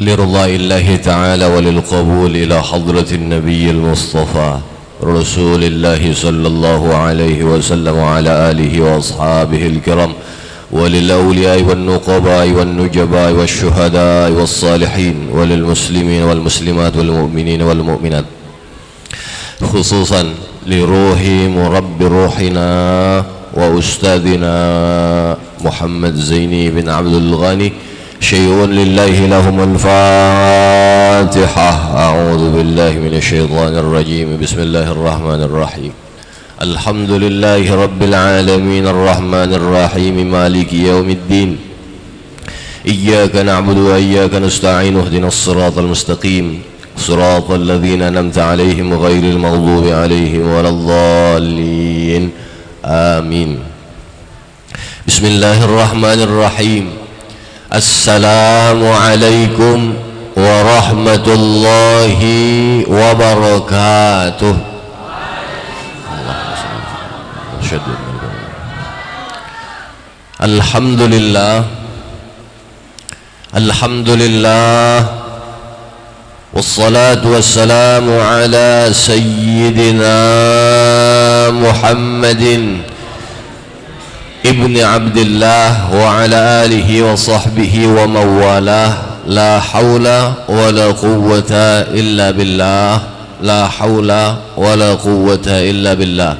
لرضاء الله تعالى وللقبول إلى حضرة النبي المصطفى رسول الله صلى الله عليه وسلم وعلى آله وأصحابه الكرام وللأولياء والنقباء والنجباء والشهداء والصالحين وللمسلمين والمسلمات والمؤمنين والمؤمنات خصوصا لروح مرب روحنا وأستاذنا محمد زيني بن عبد الغني شيء لله لهم الفاتحة. أعوذ بالله من الشيطان الرجيم. بسم الله الرحمن الرحيم. الحمد لله رب العالمين الرحمن الرحيم مالك يوم الدين إياك نعبد وإياك نستعين اهدنا الصراط المستقيم صراط الذين أنعمت عليهم غير المغضوب عليهم ولا الضالين آمين. بسم الله الرحمن الرحيم. السلام عليكم ورحمة الله وبركاته. Alhamdulillah, alhamdulillah, wassalatu wassalamu ala sayyidina Muhammadin ibni Abdillah wa ala alihi wa sahbihi wa mawalah. La hawla wa la quwwata illa billah, la hawla wa la quwwata illa billah.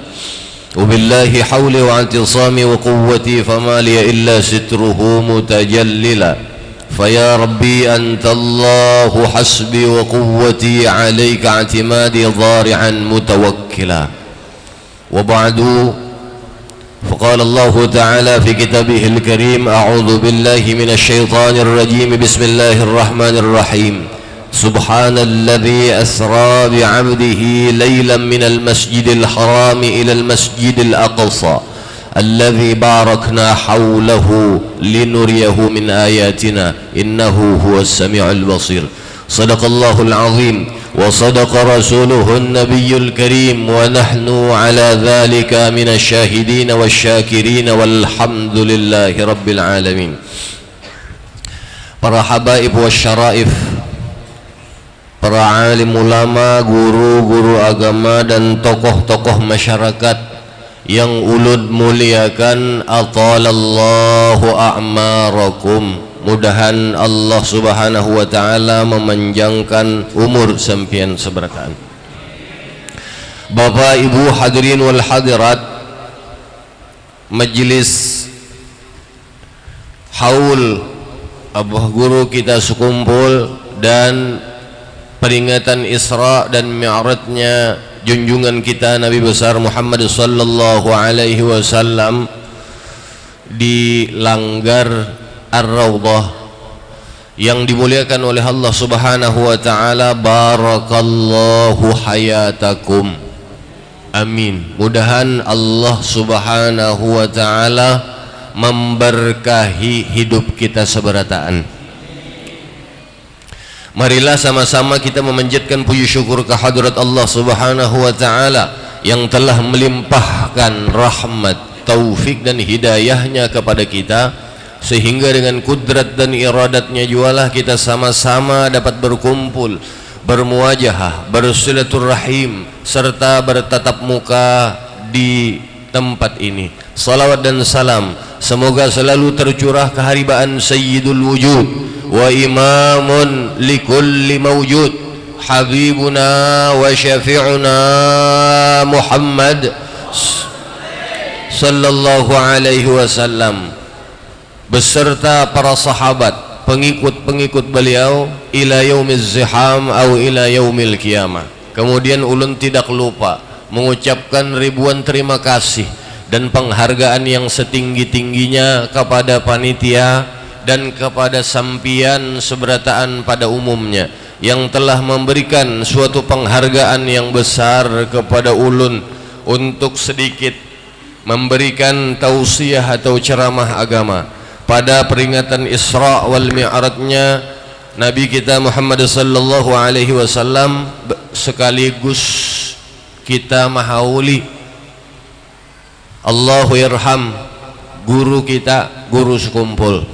وبالله حولي واعتصامي وقوتي فما لي إلا ستره متجللا فيا ربي أنت الله حسبي وقوتي عليك اعتمادي ضارعا متوكلا. وبعد فقال الله تعالى في كتابه الكريم أعوذ بالله من الشيطان الرجيم بسم الله الرحمن الرحيم. سبحان الذي أسرى بعبده ليلا من المسجد الحرام إلى المسجد الأقصى الذي باركنا حوله لنريه من آياتنا إنه هو السميع البصير. صدق الله العظيم وصدق رسوله النبي الكريم ونحن على ذلك من الشاهدين والشاكرين والحمد لله رب العالمين. Para habaib wasyaraif, para alim ulama, guru-guru agama dan tokoh-tokoh masyarakat yang ulud muliakan, atalallahu a'marakum. Mudahan Allah subhanahu wa ta'ala memanjangkan umur sampian seberataan. Bapak ibu hadirin wal hadirat, majlis haul abah guru kita sekumpul dan peringatan Isra dan Mi'rajnya junjungan kita Nabi besar Muhammad sallallahu alaihi wasallam di Langgar Ar-Raudhah yang dimuliakan oleh Allah Subhanahu wa taala. Barakallahu hayatakum. Amin. Mudahan Allah Subhanahu wa taala memberkahi hidup kita seberataan. Marilah sama-sama kita memanjatkan puji syukur kehadirat Allah Subhanahu wa taala yang telah melimpahkan rahmat, taufik dan hidayahnya kepada kita, sehingga dengan kudrat dan iradatnya jualah kita sama-sama dapat berkumpul, bermuajahah, bersilaturahim serta bertatap muka di tempat ini. Salawat dan salam semoga selalu tercurah keharibaan Sayyidul Wujud wa imamun likulli mawjud habibuna wa syafi'una Muhammad sallallahu alaihi wasallam beserta para sahabat, pengikut-pengikut beliau ila yaumiz ziham atau ila yaumil qiyamah. Kemudian ulun tidak lupa mengucapkan ribuan terima kasih dan penghargaan yang setinggi-tingginya kepada panitia dan kepada sampian seberataan pada umumnya yang telah memberikan suatu penghargaan yang besar kepada ulun untuk sedikit memberikan tausiah atau ceramah agama pada peringatan Isra wal Mi'rajnya Nabi kita Muhammad sallallahu alaihi wasallam, sekaligus kita mahauli Allahu irham guru kita, guru sekumpul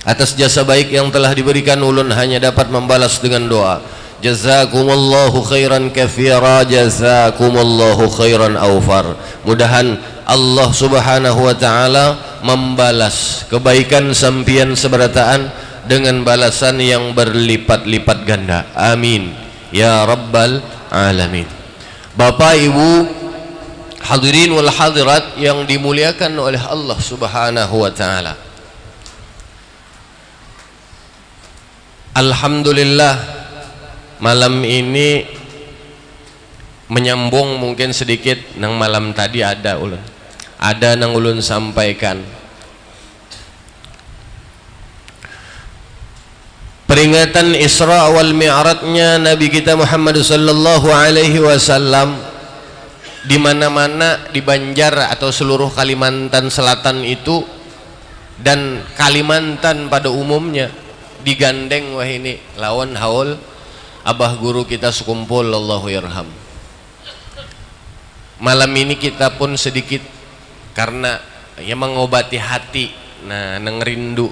Atas jasa baik yang telah diberikan ulun hanya dapat membalas dengan doa. Jazakumullahu khairan katsira, jazakumullahu khairan awfar. Mudahan Allah Subhanahu wa taala membalas kebaikan sampian seberataan dengan balasan yang berlipat-lipat ganda. Amin ya rabbal alamin. Bapak Ibu hadirin wal hadirat yang dimuliakan oleh Allah Subhanahu wa taala. Alhamdulillah, malam ini menyambung mungkin sedikit nang malam tadi ada nang ulun sampaikan. Peringatan Isra wal Mi'rajnya Nabi kita Muhammad sallallahu alaihi wasallam di mana-mana di Banjar atau seluruh Kalimantan Selatan itu dan Kalimantan pada umumnya digandeng wah ini lawan haul abah guru kita sekumpul Allahu yarham. Malam ini kita pun sedikit karena ya mengobati hati nang rindu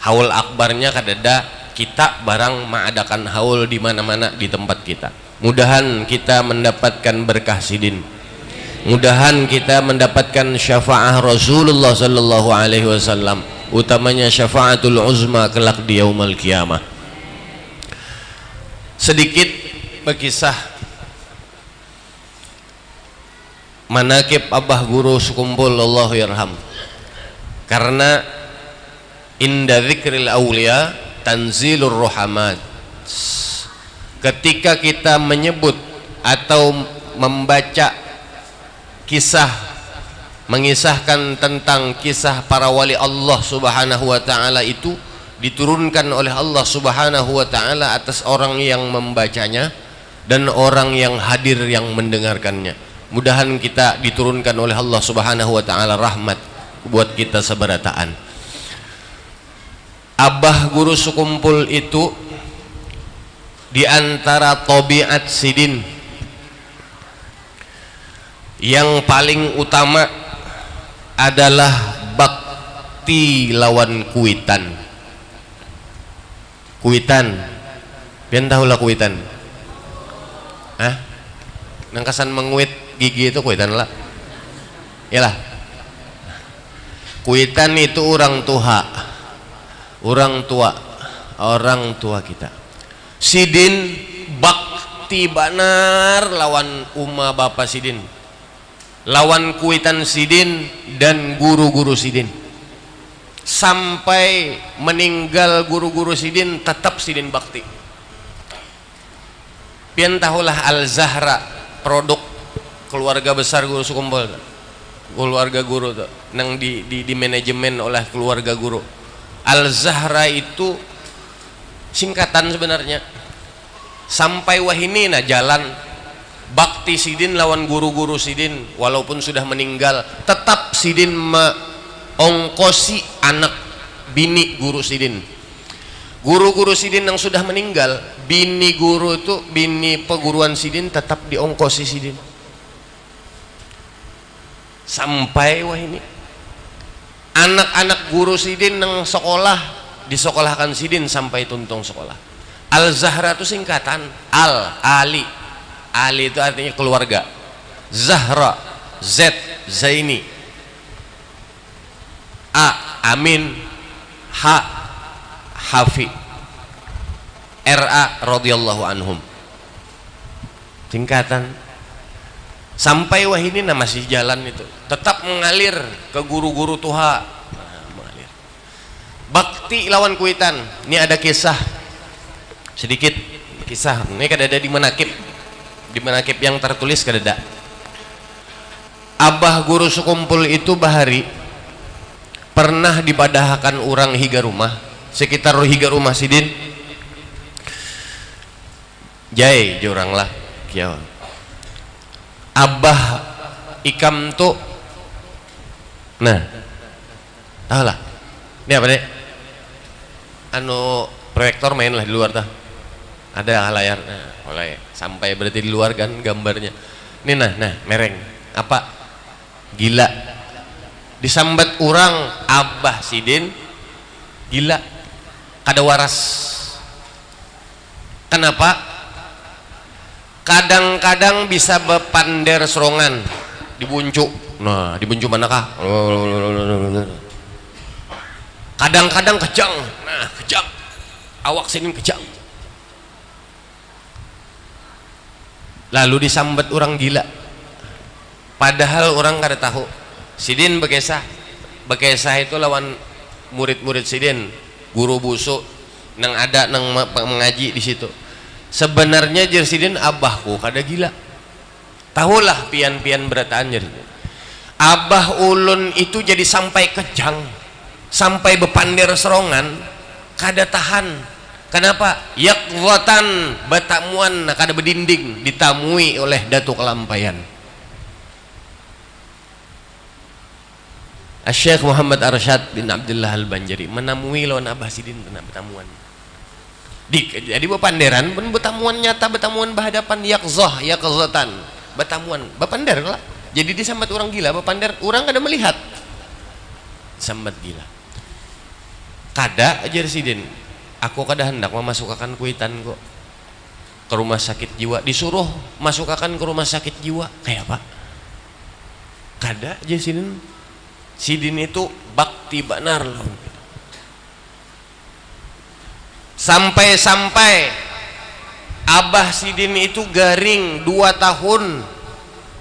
haul akbarnya kadada kita barang mengadakan haul di mana-mana di tempat kita. Mudahan kita mendapatkan berkah sidin, mudahan kita mendapatkan syafaah Rasulullah sallallahu alaihi wasallam, utamanya syafaatul uzma kelak di yaumul qiyamah. Sedikit berkisah manakib abah guru sekumpul Allahu yarham. Karena inda dzikril aulia tanzilur rohamat. Ketika kita menyebut atau membaca kisah, mengisahkan tentang kisah para wali Allah Subhanahu wa taala, itu diturunkan oleh Allah Subhanahu wa taala atas orang yang membacanya dan orang yang hadir yang mendengarkannya. Mudahan kita diturunkan oleh Allah Subhanahu wa taala rahmat buat kita seberataan. Abah guru sekumpul itu di antara tabiat sidin yang paling utama adalah bakti lawan kuitan. Kuitan, pian tahulah kuitan? Hah? Nangkasan menguit gigi itu kuitan lah. Yalah. Kuitan itu orang tua kita. Sidin bakti banar lawan umma bapak sidin, lawan kuitan sidin dan guru-guru sidin. Sampai meninggal guru-guru sidin tetap sidin bakti. Pian tahulah Al-Zahra, produk keluarga besar guru sekumpul, keluarga guru tuh nang di manajemen oleh keluarga guru. Al-Zahra itu singkatan sebenarnya. Sampai wahini jalan bakti sidin lawan guru-guru sidin walaupun sudah meninggal tetap sidin ongkosi anak bini guru sidin. Guru-guru sidin yang sudah meninggal, bini guru itu bini peguruan sidin tetap diongkosi sidin. Sampai wah ini anak-anak guru sidin yang sekolah disekolahkan sidin sampai tuntung sekolah. Al-Zahra itu singkatan Ali itu artinya keluarga. Zahra, Z Zaini, A Amin, H Hafi, RA radhiyallahu anhum. Singkatan. Sampai wah ini masih jalan itu, tetap mengalir ke guru-guru tuha. Mengalir. Bakti lawan kuitan. Ini ada kisah sedikit, kisah ini kadada di manakib yang tertulis kadada. Abah guru sekumpul itu bahari pernah dibadahkan orang higa rumah sekitar higa rumah sidin jai jorang lah kiau. Abah ikam tuh tahu lah ini apa deh anu proyektor main lah di luar tah ada layar oleh sampai berarti di luar kan gambarnya ini mereng apa gila disambat orang abah sidin gila, kada waras. Kenapa? Kadang-kadang bisa bepander serongan dibuncu. Nah, dibuncu manakah? Kadang-kadang kejang. Nah, kejang. Awak sini kejang. Lalu disambat orang gila. Padahal orang kada tahu. Sidin bekesah. Bekesah itu lawan murid-murid sidin, guru busuk nang ada nang mengaji di situ. Sebenarnya jer sidin abahku kada gila. Tahulah pian-pian berataan jer. Abah ulun itu jadi sampai kejang, sampai bepander serongan, kada tahan. Kenapa? Yaqwatan, batamuan kada berdinding, ditamui oleh Datuk Kelampayan. Syekh Muhammad Arsyad bin Abdullah Al-Banjari menamui lawan Abah Sidin kena betamuan. Jadi bepanderan pun betamuan nyata, betamuan berhadapan, yaqzatan, betamuan, bepander lah. Jadi disambat orang gila, bepander, orang kada melihat. Sambat gila. Kada ajar Sidin. Aku kada hendak memasukkan kuitan kok ke rumah sakit jiwa, disuruh masukkan ke rumah sakit jiwa. Kayak apa? Kada aja Sidin. Sidin itu bakti benar loh. Sampai-sampai Abah Sidin itu garing 2 tahun,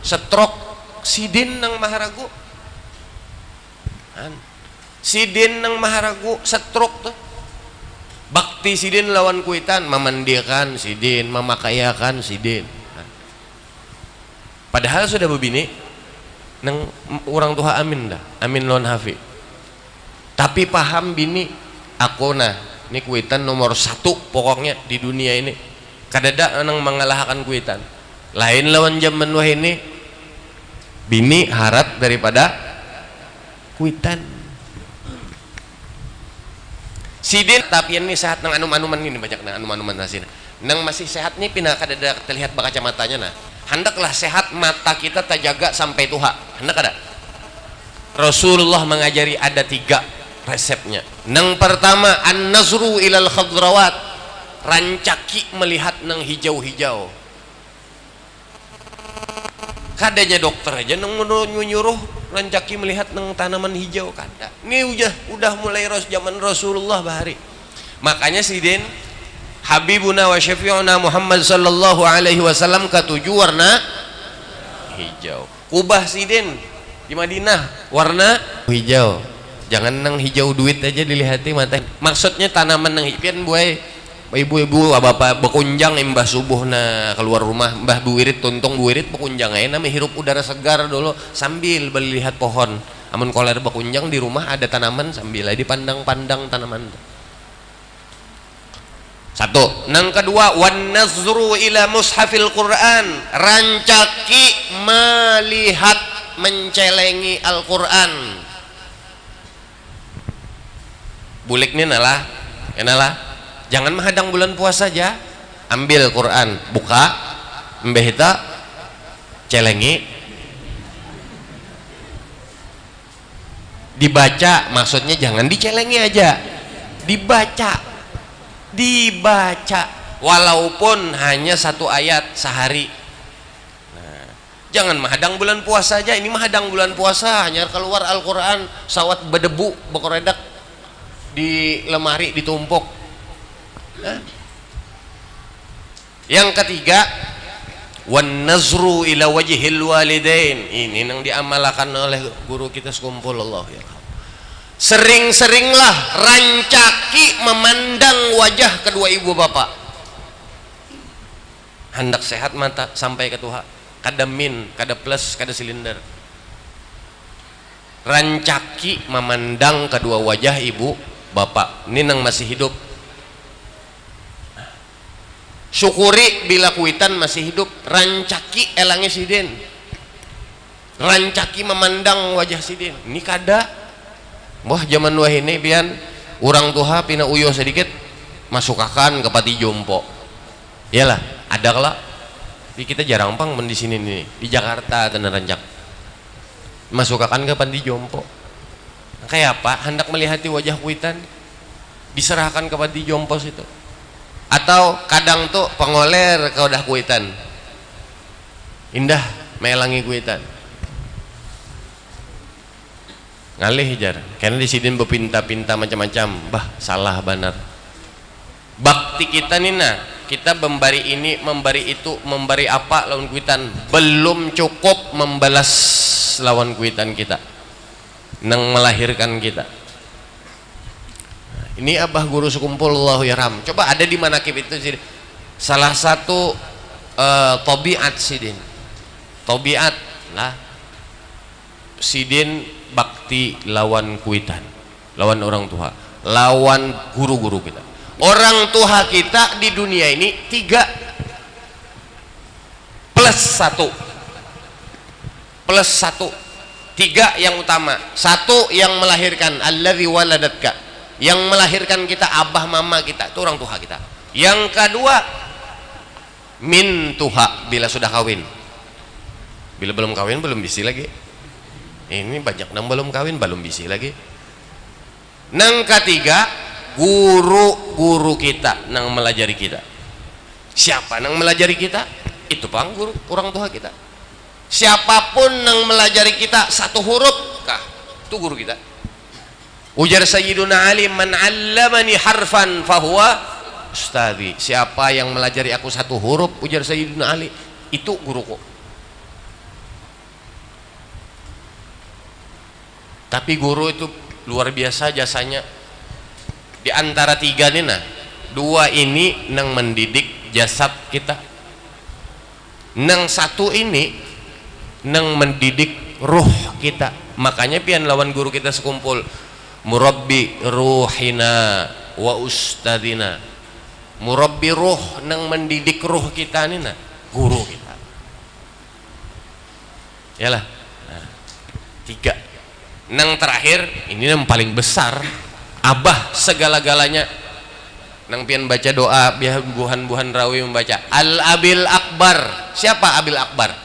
stroke. Sidin nang Maharagu. Sidin nang Maharagu stroke tuh. Bakti Sidin lawan kuitan, memandikan Sidin, memakayakan Sidin. Padahal sudah berbini nang orang tua amin dah, amin lawan Hafi. Tapi paham bini, aku nah, ini kuitan nomor 1 pokoknya di dunia ini. Kadada nang mengalahkan kuitan. Lain lawan zaman wah ini, bini harap daripada kuitan. Sidin tapi ini sehat nang anum-anuman ini, banyak nang anum-anuman hasil. Nang masih sehat nih pindah kada terlihat bakaca matanya nah. Hendaklah sehat mata kita terjaga sampai tuha. Hendak ada. Rasulullah mengajari ada 3 resepnya. Nang pertama an-nazru ilal khadrawat, rancaki melihat nang hijau-hijau. Kadanya dokter aja nang nyuruh rancaki melihat nang tanaman hijau kada. Ini udah mulai zaman Rasulullah bahari. Makanya Sidin Habibuna wa syafi'una Muhammad sallallahu alaihi wasallam ketujuh warna hijau. Kubah Sidin di Madinah warna hijau. Jangan nang hijau duit aja dilihati mata. Maksudnya tanaman nang pian buai ibu-ibu bapak bekunjang mbah subuh na keluar rumah, mbah buwirit tuntung buwirit bekunjang aja nama hirup udara segar dulu sambil melihat pohon. Amun koler bekunjang di rumah ada tanaman sambil dipandang-pandang tanaman. 1. Nang kedua wan nazru ila mushafil Quran, rancaki melihat mencelengi Al-Quran. Buliknya nalah, enalah. Jangan menghadang bulan puasa saja. Ambil Quran, buka, mbehita, celengi, dibaca. Maksudnya jangan dicelengi aja, dibaca, walaupun hanya 1 ayat sehari. Nah, jangan menghadang bulan puasa aja. Ini menghadang bulan puasa hanya keluar Al-Quran sawat berdebu, bekoredak di lemari ditumpuk. Yang ketiga wan nazru ila wajhil walidain, ini yang diamalkan oleh guru kita sekumpul Allah ya. Sering-seringlah rancaki memandang wajah kedua ibu bapak. Hendak sehat mata sampai ke Tuhan, kada min, kada plus, kada silinder. Rancaki memandang kedua wajah ibu bapak ini nang masih hidup. Syukuri bila kuitan masih hidup. Rancaki elangnya Sidin, rancaki memandang wajah Sidin. Ini kada. Wah zaman wah ini pian orang tua pina uyo sedikit masukakan ke pati jompo. Iyalah ada kelak. Di kita jarang pang di sini nih di Jakarta dan rancak masukakan ke pati jompo. Kayak apa? Hendak melihati wajah kuitan. diserahkan ke panti jompos itu. Atau kadang tuh pengoler ke udah kuitan indah melangi kuitan ngalih jar karena di sini berpinta-pinta macam-macam, bah salah benar. Bakti kita nih nah, kita memberi ini, memberi itu, memberi apa lawan kuitan, belum cukup membalas lawan kuitan kita nang melahirkan kita. Ini abah guru sekumpul Allahu yarham. Coba ada di manakib itu sih salah satu tabiat sidin, tabiat lah sidin bakti lawan kuitan, lawan orang tua, lawan guru-guru kita. Orang tua kita di dunia ini 3 plus 1 plus 1, 3 yang utama. 1 yang melahirkan, allazi waladatka, yang melahirkan kita, abah mama kita, itu orang tua kita. Yang kedua min tuha, bila sudah kawin. Bila belum kawin belum bisi lagi. Ini banyak nang belum kawin belum bisi lagi. Nang ketiga guru-guru kita nang melajari kita. Siapa nang melajari kita? Itu pang guru, orang tua kita. Siapapun nang melajari kita 1 huruf kah, itu guru kita. Ujar Sayyiduna Ali, man 'allamani harfan fahuwa ustadzi. Siapa yang melajari aku 1 huruf, ujar Sayyiduna Ali, itu guruku. Tapi guru itu luar biasa jasanya. Di antara 3 nih nah, 2 ini nang mendidik jasad kita, nang 1 ini nang mendidik ruh kita. Makanya pian lawan guru kita sekumpul, murabbi ruhina wa ustadina. Murabbi ruh, nang mendidik ruh kita nih nah, guru kita. Yalah, nah, 3. Nang terakhir ini yang paling besar, abah segala-galanya. Nang pian baca doa biar buhan-buhan rawi membaca Al-Abil Akbar. Siapa Abil Akbar?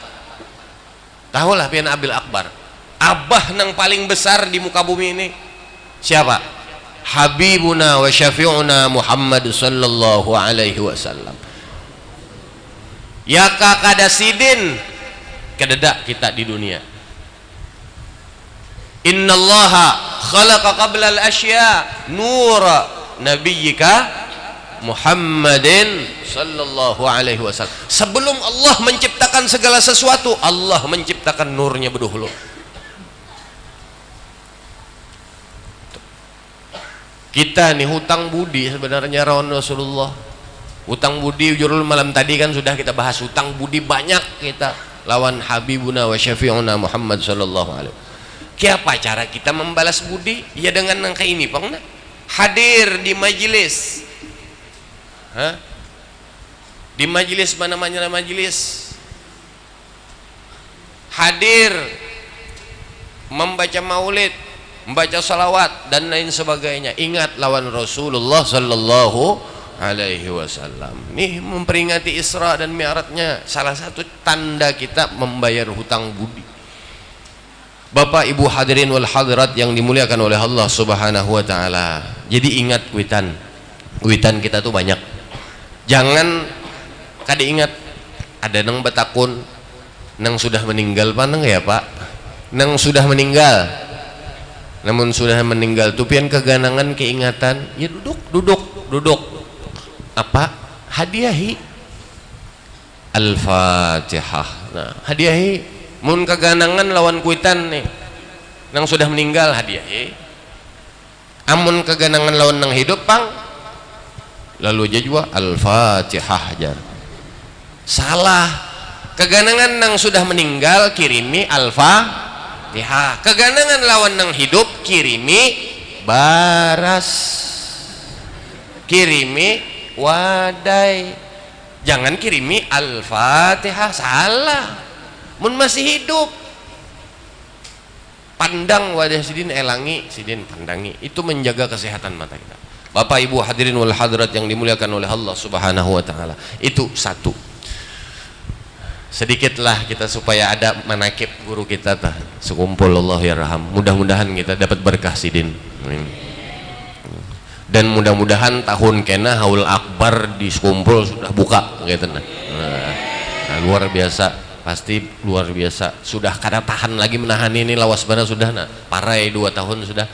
Tahulah pian Abil Akbar. Abah nang paling besar di muka bumi ini siapa? Habibuna wa syafi'una Muhammad sallallahu alaihi wasallam. Ya kakada sidin kededak kita di dunia. Innallaha khalaqa qabla al-asya nura nabiyyika Muhammadin sallallahu alaihi wasallam. Sebelum Allah menciptakan segala sesuatu, Allah menciptakan nurnya berdahulu. Kita nih hutang budi sebenarnya lawan Rasulullah. Hutang budi jurul malam tadi kan sudah kita bahas, hutang budi banyak kita lawan Habibuna wa syafi'una Muhammad sallallahu alaihi wasallam. Kiapa cara kita membalas budi? Ya dengan nangka ini pang nah. Hadir di majelis. Di majelis mana namanya majelis? Hadir membaca maulid, membaca salawat dan lain sebagainya. Ingat lawan Rasulullah sallallahu alaihi wasallam. Nih memperingati Isra dan Mi'rajnya, salah satu tanda kita membayar hutang budi. Bapak Ibu hadirin wal hadirat yang dimuliakan oleh Allah Subhanahu wa taala. Jadi ingat kuitan. Kuitan kita tuh banyak. Jangan kada ingat ada nang betakun nang sudah meninggal paneng ya Pak. Nang sudah meninggal. Namun sudah meninggal tuh pian keganangan keingatan, ya duduk. Apa? Hadiahi Al-Fatihah. Nah, hadiahi mun keganangan lawan kuitan nih nang sudah meninggal hadiah. Amun keganangan lawan nang hidup pang lalu aja juga Al-Fatihah aja. Salah. Keganangan nang sudah meninggal kirimi Al-Fatihah. Keganangan lawan nang hidup kirimi baras, kirimi wadai. Jangan kirimi Al-Fatihah, salah. Mun masih hidup pandang wadah sidin, elangi sidin, pandangi. Itu menjaga kesehatan mata kita. Bapak Ibu hadirin wal hadirat yang dimuliakan oleh Allah Subhanahu wa taala. Itu 1. Sedikitlah kita supaya ada manakib guru kita tah. Sekumpul Allah ya raham. Mudah-mudahan kita dapat berkah sidin. Amin. Dan mudah-mudahan tahun kena haul akbar di Sekumpul sudah buka gitu. Nah, luar biasa, pasti luar biasa. Sudah kada tahan lagi menahan ini lawas bana sudah parai 2 tahun sudah.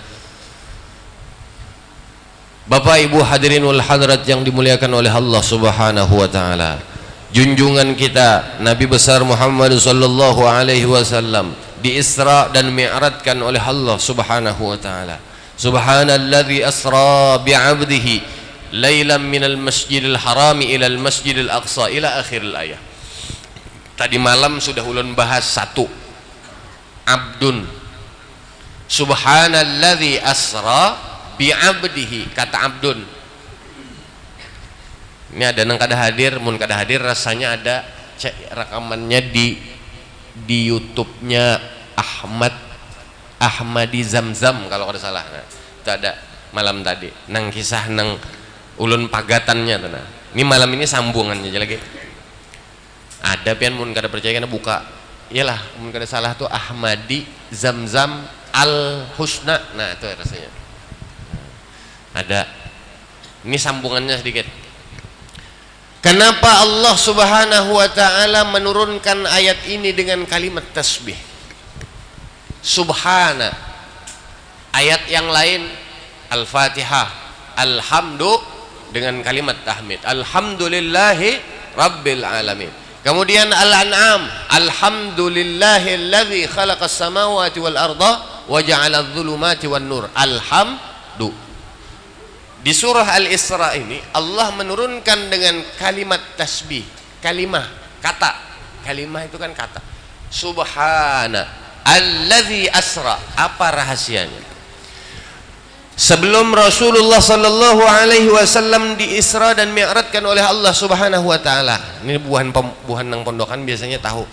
Bapak Ibu hadirin wal hadirat yang dimuliakan oleh Allah Subhanahu wa taala. Junjungan kita Nabi besar Muhammad sallallahu alaihi wasallam di Isra dan Mi'rajkan oleh Allah Subhanahu wa taala. Subhanalladzi asra bi'abdihi lailan minal masjidil harami ilal masjidil aqsa ila akhiril ayat. Tadi malam sudah ulun bahas satu, abdun. Subhanalladzi asra bi'abdihi, kata abdun. Ini ada nang kada hadir, mun kada hadir rasanya ada rekamannya di YouTube-nya Ahmadi Zamzam kalau kada salah. Nah, itu ada malam tadi nang kisah nang ulun pagatannya tuh. Nah, ini malam ini sambungannya aja lagi. Ada pian mun kada percaya kana buka. Iyalah mun kada salah tuh Ahmadi Zamzam Al Husna. Nah, itu rasanya. Ada. Ini sambungannya sedikit. Kenapa Allah Subhanahu wa taala menurunkan ayat ini dengan kalimat tasbih? Subhana. Ayat yang lain Al-Fatihah, alhamdu dengan kalimat tahmid. Alhamdulillahi rabbil alamin. Kemudian Al-An'am, alhamdulillahilladzi khalaqas samawati wal arda wa ja'ala adh-dhulumati wan nur. Alhamdu. Di surah Al-Isra ini Allah menurunkan dengan kalimat tasbih, kalimah, kata. Kalimah itu kan kata. Subhana alladzi asra. Apa rahasianya? Sebelum Rasulullah sallallahu alaihi wasallam di Isra dan Mi'rajkan oleh Allah Subhanahu wa taala. Ini buhan nang pondokan biasanya tahu.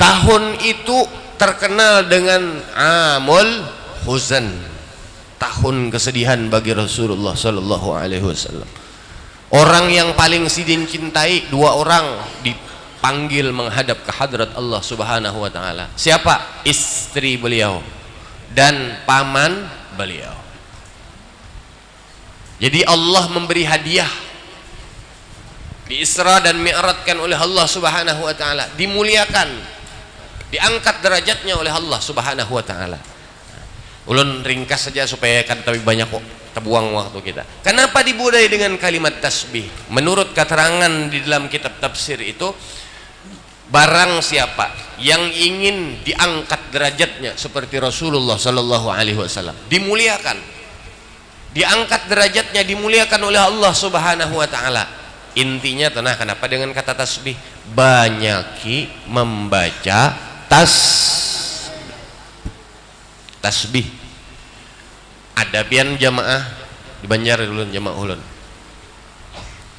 Tahun itu terkenal dengan Amul Huzn. Tahun kesedihan bagi Rasulullah sallallahu alaihi wasallam. Orang yang paling sidin cintai, 2 orang dipanggil menghadap ke hadrat Allah Subhanahu wa taala. Siapa? Istri beliau dan paman beliau. Jadi Allah memberi hadiah di Isra dan Mi'rajkan oleh Allah Subhanahu wa taala, dimuliakan, diangkat derajatnya oleh Allah Subhanahu wa taala. Ulun ringkas saja supaya kan tapi banyak kok terbuang waktu kita. Kenapa dibudai dengan kalimat tasbih? Menurut keterangan di dalam kitab tafsir itu, barang siapa yang ingin diangkat derajatnya seperti Rasulullah sallallahu alaihi wasallam, dimuliakan, diangkat derajatnya, dimuliakan oleh Allah Subhanahu wa taala. Intinya tenang, kenapa dengan kata tasbih? Banyaki membaca tasbih. Ada pian jamaah di Banjar ulun, jamaah ulun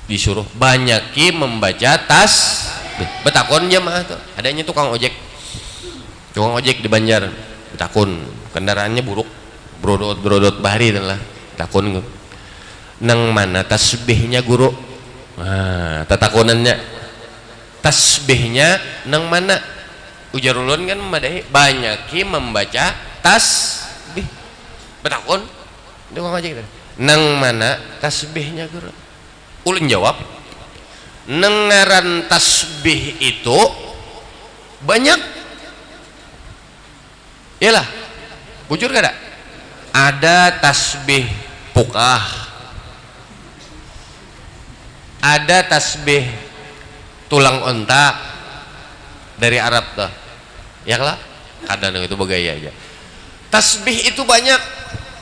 disuruh banyaki membaca tasbih. Betakon jamaah tuh, adanya tukang ojek di Banjar, betakon kendaraannya buruk, brodot bahari dan lah, betakon nang mana tasbihnya guru. Nah, tatakonannya tasbihnya nang mana? Ujar ulun kan madahi banyaki membaca tasbih. Betakon tukang ojek nang mana tasbihnya guru? Ulun jawab, nengaran tasbih itu banyak. Iyalah, bujur kada? Ada tasbih pukah, ada tasbih tulang onta dari Arab tuh, ya lah, kadang itu begaya aja. Tasbih itu banyak.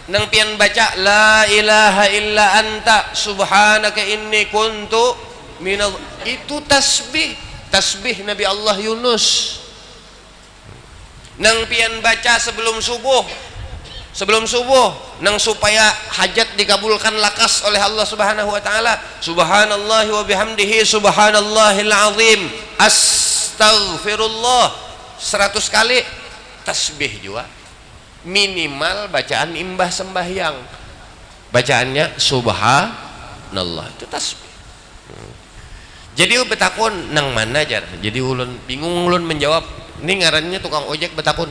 Nang pian baca la ilaha illa anta subhanaka inni kuntu minal, itu tasbih. Tasbih Nabi Allah Yunus. Nang pian baca sebelum subuh nang supaya hajat dikabulkan lakas oleh Allah Subhanahu wa taala, subhanallahi wa bihamdihi subhanallahil azim astaghfirullah 100 kali. Tasbih juga. Minimal bacaan imbah sembahyang, bacaannya subhanallah, itu tasbih. Jadi betakun nang mana jar? Jadi ulun bingung, ulun menjawab, ini ngarannya tukang ojek betakun.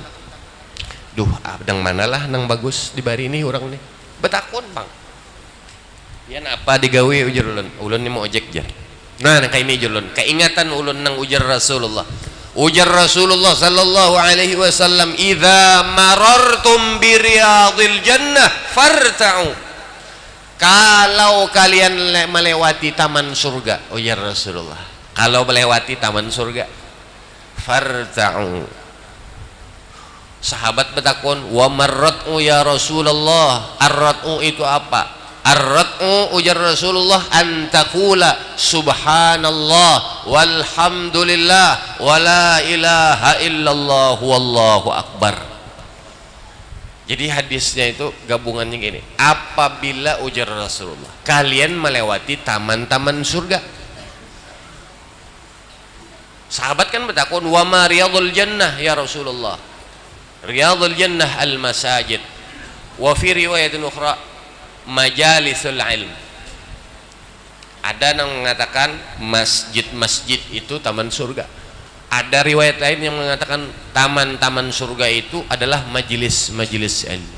Duh, nang mana lah nang bagus di bari ini orang nih. Betakun bang. pian apa digawe ujar ulun ini mau ojek jar. Nah kayak ini ujar ulun keingatan ulun nang ujar Rasulullah sallallahu alaihi wasallam, idza marartum bi riyadil jannah farta'u, kalau kalian melewati taman surga, ujar Rasulullah, kalau melewati taman surga farta'u. Sahabat bertakun, wa marrat'u ya Rasulullah, arrat'u itu apa? Ar-rat'u ujar Rasulullah antakula subhanallah walhamdulillah wala ilaha illallah wallahu akbar. Jadi hadisnya itu gabungannya gini, apabila ujar Rasulullah kalian melewati taman-taman surga. Sahabat kan bertakun, wa ma riyadul jannah ya Rasulullah? Riyadul jannah al masajid, wa fi riwayatin ukhra majalisul ilm. Ada yang mengatakan masjid-masjid itu taman surga. Ada riwayat lain yang mengatakan taman-taman surga itu adalah majelis-majelis ilmu.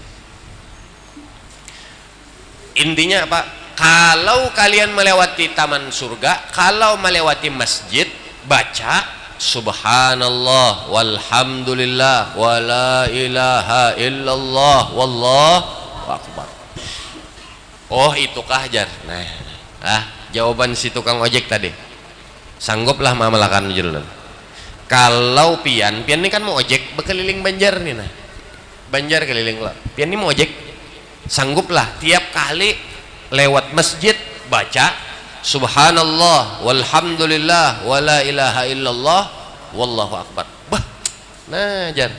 Intinya apa? Kalau kalian melewati taman surga, kalau melewati masjid, baca subhanallah walhamdulillah wala ilaha illallah wallahu akbar. Oh itukah jar. Nah, jawaban si tukang ojek tadi. Sangguplah mamalakan jualan. Kalau pian ini kan mau ojek berkeliling Banjar nih nah. Banjar keliling lah. Pian ini mau ojek. Sangguplah tiap kali lewat masjid baca subhanallah walhamdulillah wala ilaha illallah wallahu akbar. Bah. Nah, jar.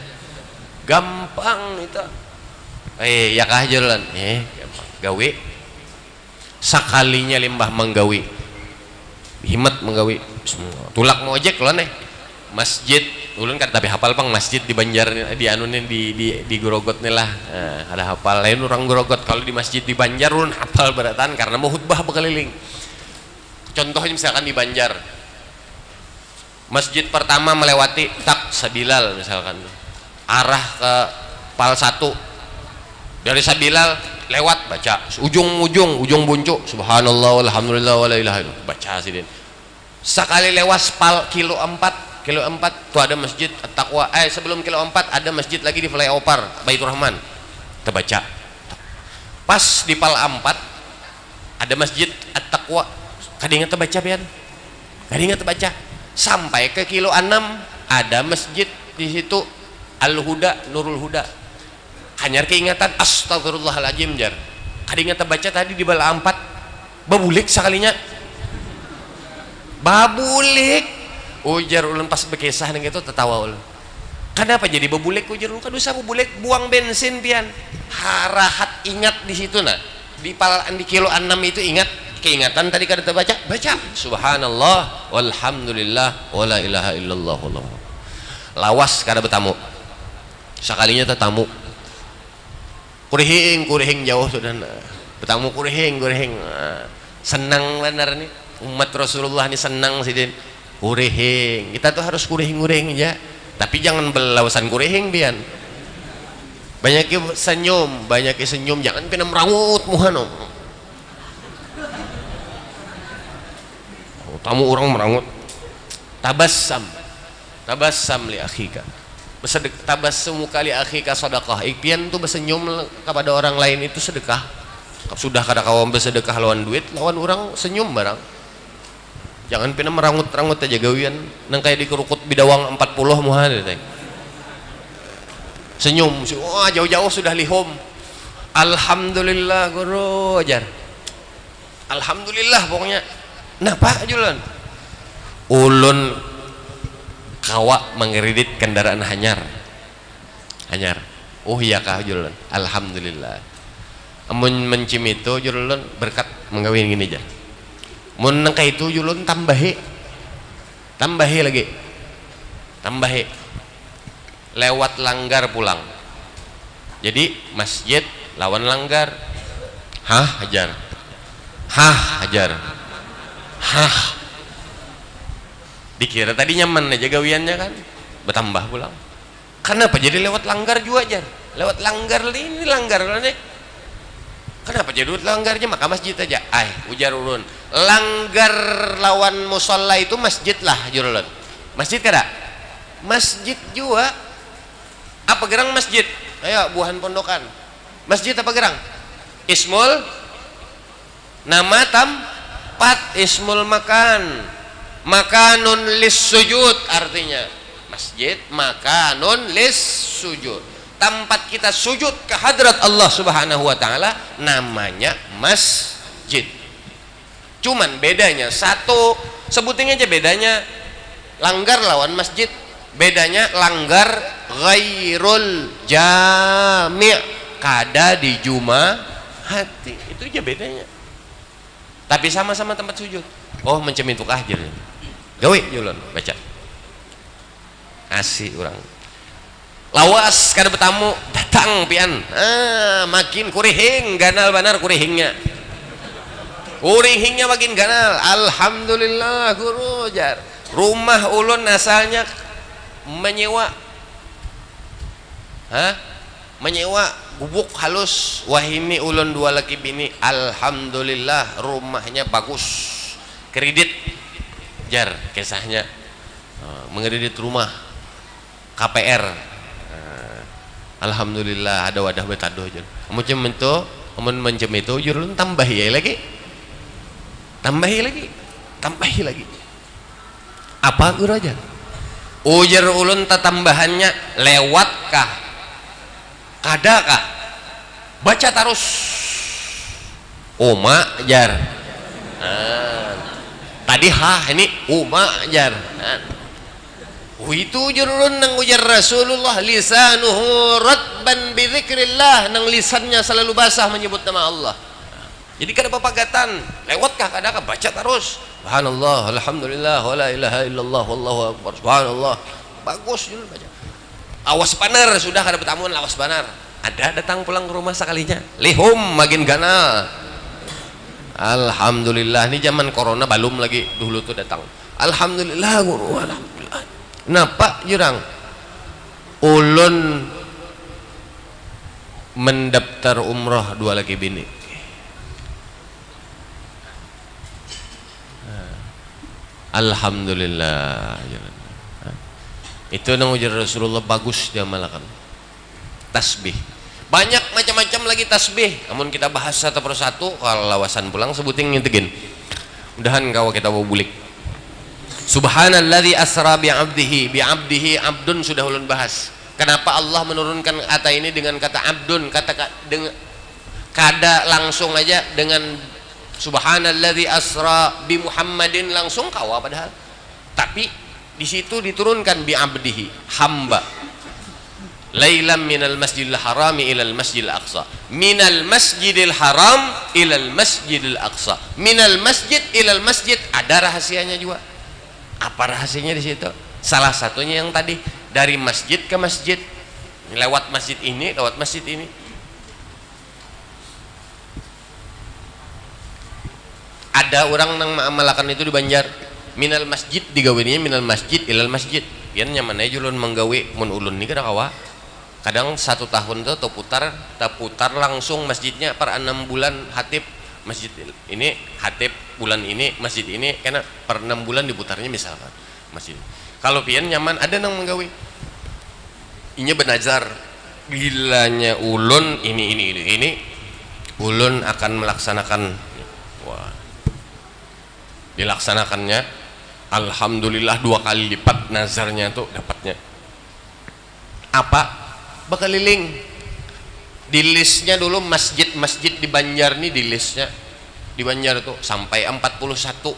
Gampang itu. Ya kah jualan. Gampang. Gawe sakalinya limbah menggawi himat menggawi tulak mau ojek loh nih masjid ulun kan tapi hafal pang masjid di Banjar di anunin di Grogot nih lah. Nah, ada hafal lain orang Grogot. Kalau di masjid di Banjar ulun hafal beratan karena mau khutbah berkeliling. Contohnya misalkan di Banjar masjid pertama melewati tak Sabilal misalkan arah ke Pal 1 dari Sabilal lewat baca ujung buncuk subhanallah walhamdulillah wala ilaha illallah baca sih den. Sekali lewat pal kilo 4 tuh ada masjid At-Taqwa. Sebelum kilo 4 ada masjid lagi di flyover Baitur Rahman terbaca. Pas di pal 4 ada masjid At-Taqwa kadingat terbaca pian kadingat terbaca sampai ke kilo 6 ada masjid di situ Al-Huda Nurul Huda. Hanyar keingatan astagfirullahaladzim jar kadingat terbaca tadi di bala 4 babulik sekalinya babulik ujar ulun pas bekisah neng itu tertawa ulun. Kenapa jadi babulik ujar ulun? Kan usah babulik buang bensin pian harahat ingat di situ nah di kilo 6 itu ingat keingatan tadi kada terbaca baca subhanallah walhamdulillah wala ilaha illallah wallahu. Lawas kada bertamu sekalinya tetamu kurihing jauh sudah bertamu kurihing senang benar nih umat Rasulullah ini senang sih den kurihing. Kita tuh harus kurihing ya tapi jangan belawasan kurihing pian banyak senyum jangan pina merangut muhano tamu orang merangut tabassam li akhika tabassum kali akhika sedekah. Ikpian tuh bersenyum kepada orang lain itu sedekah. Sudah kada kawan bersedekah lawan duit, lawan orang senyum barang. Jangan pina merangut-rangut aja gawian nang kayak dikerukut bidawang 40 muha teh. Senyum, wah jauh-jauh sudah lihum. Alhamdulillah guru ajar. Alhamdulillah pokoknya. Nah Pak Julan, ulun kawa mengkredit kendaraan hanyar. Oh iya kah jualan alhamdulillah amun mencim itu jualan berkat menggawin gini aja mun nangka itu jualan tambahi lagi lewat langgar pulang jadi masjid lawan langgar hajar dikira tadi nyaman aja gawiannya kan bertambah pulang. Kenapa jadi lewat langgar juga aja lewat langgar ini langgar nih Kenapa jadi langgarnya maka masjid aja? Ujar ulun. Langgar lawan musola itu masjid lah jurulun. Masjid kada? Masjid juga. Apa gerang masjid? Ayo buahan pondokan. Masjid apa gerang? Ismul nama tempat, ismul makan. Makanun lis sujud artinya. Masjid makanun lis sujud. Tempat kita sujud ke hadrat Allah Subhanahu wa taala namanya masjid. Cuman bedanya satu, sebutin aja bedanya langgar lawan masjid. Bedanya langgar ghairul jami' kada di hati. Itu aja bedanya. Tapi sama-sama tempat sujud. Oh, mencemituk aja. Gawe julun baca. Asih orang. Lawas kada bertamu datang pian makin kurihing ganal banar kurihingnya makin ganal. Alhamdulillah guru jar rumah ulun asalnya menyewa gubuk halus. Wahini ulun dua laki bini, alhamdulillah rumahnya bagus, kredit jar kisahnya mengkredit rumah KPR. Alhamdulillah ada wadah betado aja. Mencem itu jurulun tambahi lagi. Apa guru aja? Ujar ulun tambahannya lewatkah? Kadakah? Baca terus. Uma jar. Tadi ini uma jar. Itu jurun nang ujar Rasulullah lisanuhu ratban bi dzikrillah, nang lisannya selalu basah menyebut nama Allah. Jadi kada papagatan, lewatkah kadakah baca terus. Subhanallah, alhamdulillah, wala ilaha illallah, wallahu akbar. Subhanallah. Bagus jurun baca. Awas banar sudah kada bertamuan awas banar. Ada datang pulang ke rumah sekalinya. Lihum makin ganal. Alhamdulillah, ini zaman corona belum lagi dulu tuh datang. Alhamdulillah guru, alhamdulillah. Napa jurang ulun mendaftar umroh dua laki bini. Alhamdulillah. Itu nang ujar Rasulullah bagus dia malakan. Tasbih. Banyak macam-macam lagi tasbih. Namun kita bahas satu persatu. Kalau lawasan pulang sebutin ngintegin. Mudahan kau kita mau bulik. Subhanalladzi asra bi'abdihi abdun sudah ulun bahas. Kenapa Allah menurunkan kata ini dengan kata abdun, dengan kada langsung aja dengan subhanalladzi asra bi Muhammadin langsung kawa padahal. Tapi di situ diturunkan bi'abdihi hamba. Lailam minal masjidil harami ilal masjidil aqsa. Minal masjidil haram ilal masjidil aqsa. Minal masjid ilal masjid, ada rahasianya juga. Apa rahasianya di situ? Salah satunya yang tadi dari masjid ke masjid, lewat masjid ini, lewat masjid ini. Ada orang yang mengamalkan itu di Banjar. Minal masjid digawininya minal masjid ilal masjid. Pian nyaman aja ulun menggawe mun ulun ni kada kawa. Kadang 1 tahun tuh putar langsung masjidnya per 6 bulan hatib. Masjid ini hatib bulan ini, masjid ini karena per 6 bulan diputarnya misalkan masjid. Kalau pian nyaman ada nang menggawe inya benazar bilanya ulun ini ulun akan melaksanakan. Wah, dilaksanakannya alhamdulillah 2 kali lipat nazarnya tuh dapatnya. Apa? Bekeliling di listnya dulu masjid-masjid di Banjar nih, di listnya di Banjar tuh sampai 41.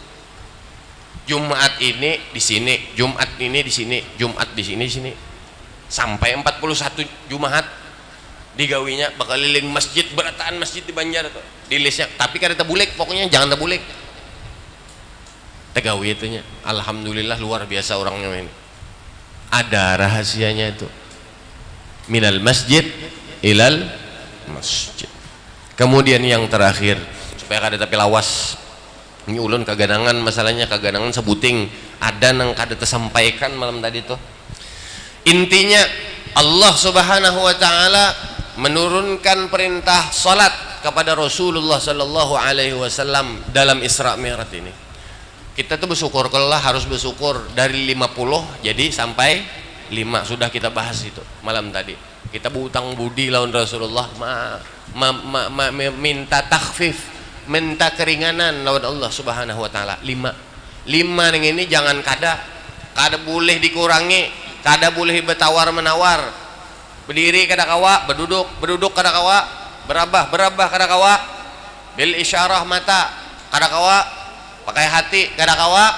Jumat ini di sini, Jumat ini di sini, Jumat di sini, sampai 41 Jumat digawinya bekeliling masjid, berataan masjid di Banjar tuh di listnya. Tapi kada tabulek, pokoknya jangan tabulek. Tegawi itunya. Alhamdulillah luar biasa orangnya ini. Ada rahasianya itu. Minal masjid ilal masjid. Kemudian yang terakhir supaya kada tapi lawas ini ulun kaganangan, masalahnya kaganangan sebuting ada nang kada tersampaikan malam tadi tuh. Intinya Allah Subhanahu wa taala menurunkan perintah salat kepada Rasulullah Sallallahu Alaihi Wasallam dalam Isra Mi'raj ini. Kita tuh bersyukur, kalau harus bersyukur dari 50 jadi sampai 5. Sudah kita bahas itu malam tadi. Kita berutang budi lawan Rasulullah, minta takhfif, minta keringanan lawan Allah Subhanahu wa taala. 5 yang ini jangan kada boleh dikurangi, kada boleh bertawar menawar. Berdiri kada kawa, berduduk kada kawa, berabah kada kawa, bil isyarah mata kada kawa, pakai hati kada kawa,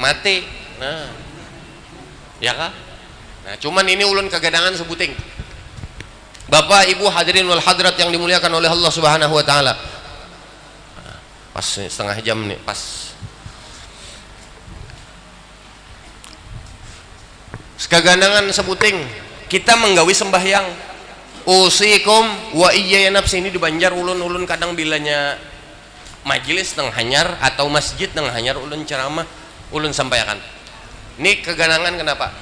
mati. Nah, ya kah? Nah, cuman ini ulun kegadangan sebuting. Bapak Ibu hadirin wal hadrat yang dimuliakan oleh Allah Subhanahu wa taala. Pas setengah jam nih, pas. Kegadangan sebuting. Kita menggawi sembahyang. Usikum wa iyya nafsi, ini di Banjar ulun kadang bilanya majelis nang hanyar atau masjid nang hanyar ulun ceramah, ulun sampaikan. Ini kegadangan kenapa?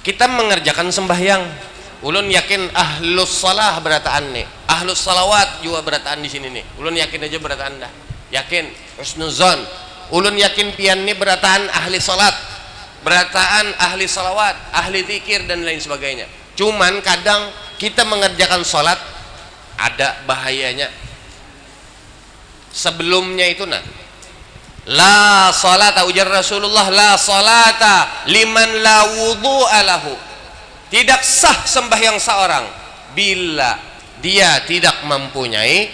Kita mengerjakan sembahyang. Ulun yakin ahlus salah berataan nih, ahlus salawat juga berataan di sini nih. Ulun yakin aja berataan dah. Yakin husnuzon. Ulun yakin pian nih berataan ahli salat, berataan ahli salawat, ahli zikir dan lain sebagainya. Cuman kadang kita mengerjakan salat ada bahayanya. Sebelumnya itu la salata, ujar Rasulullah, la salata liman la wudu'a lahu. Tidak sah sembahyang seorang bila dia tidak mempunyai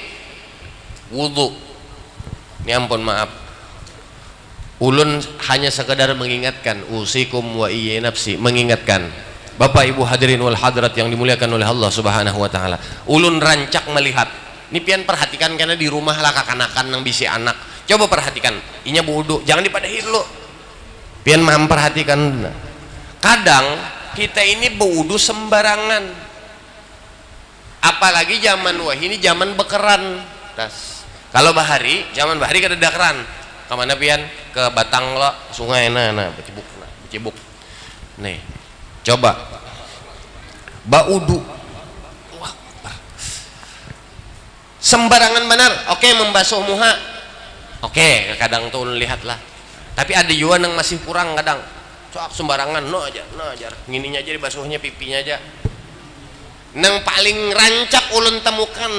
wudu. Ini ampun maaf, ulun hanya sekedar mengingatkan, usikum wa iyya nafsi, mengingatkan Bapak Ibu hadirin wal hadrat yang dimuliakan oleh Allah Subhanahu wa taala. Ulun rancak melihat, ini pian perhatikan karena di rumah lah kakanakan nang bisi anak. Coba perhatikan, inya wudu, jangan dipadahin lo. Pian memperhatikan. Kadang kita ini berwudu sembarangan. Apalagi zaman ini zaman bekeran. Kalau bahari, zaman bahari kada ada keran. Kemana pian? Ke Batang lo, sungai becibuk. Nih, coba baudu. Sembarangan benar. Oke, membasuh muha. Oke, kadang tuh lihatlah. Tapi ada juga yang masih kurang kadang. Soal sembarangan, no aja. Ngininya aja dibasuhnya, pipinya aja. Nang paling rancak ulun temukan,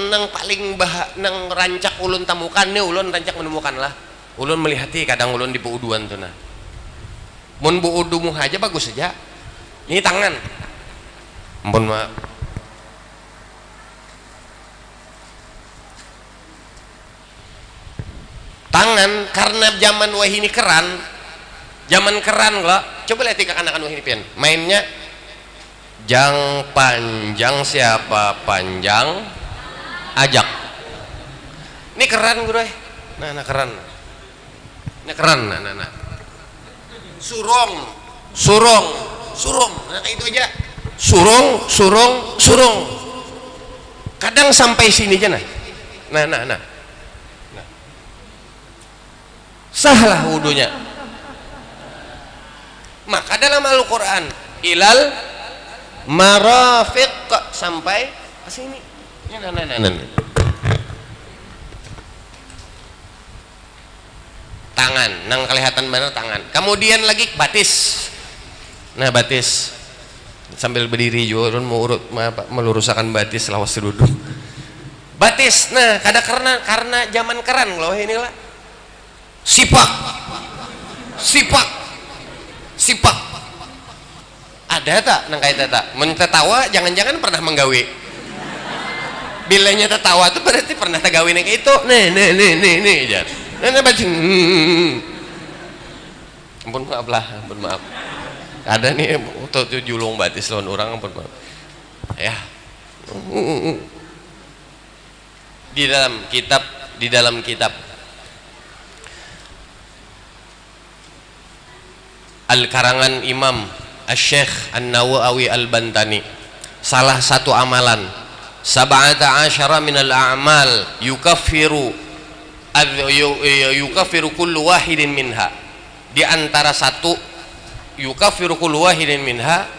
nang rancak ulun temukan nih, ulun rancak menemukan lah. Ulun melihati kadang ulun di buuduan tuh nah. Mun buudu muha aja bagus saja. Ini tangan. Ampun maaf. Tangan karena zaman wah ini keran, zaman keran lo, coba lihat tiga anak wah ini pian, mainnya jang panjang siapa panjang ajak. Ini keran gue, nah keran, ini keran, nah. Surong, nah kayak itu aja, surong. Kadang sampai sini aja nah. Sahlah wudunya. Maka dalam Al-Quran ilal marafiq sampai ke sini. Nah. Tangan, nang kelihatan benar tangan. Kemudian lagi batis. Nah batis sambil berdiri juga mau meluruskan batis lawas duduk. Batis. Nah karena zaman keran loh ini lah. Sipak ada tak nang kait tak mentetawa jangan-jangan pernah menggawe bilanya tertawa itu berarti pernah tergawe nang itu nih jar baca ampun maaf ada nih tuh julung batis lawan orang ampun maaf ya di dalam kitab Al-Karangan Imam Asy-Syaikh An-Nawawi Al-Bantani, salah satu amalan 17 minal a'mal yukaffiru kullu wahidin minha, di antara satu yukaffiru kullu wahidin minha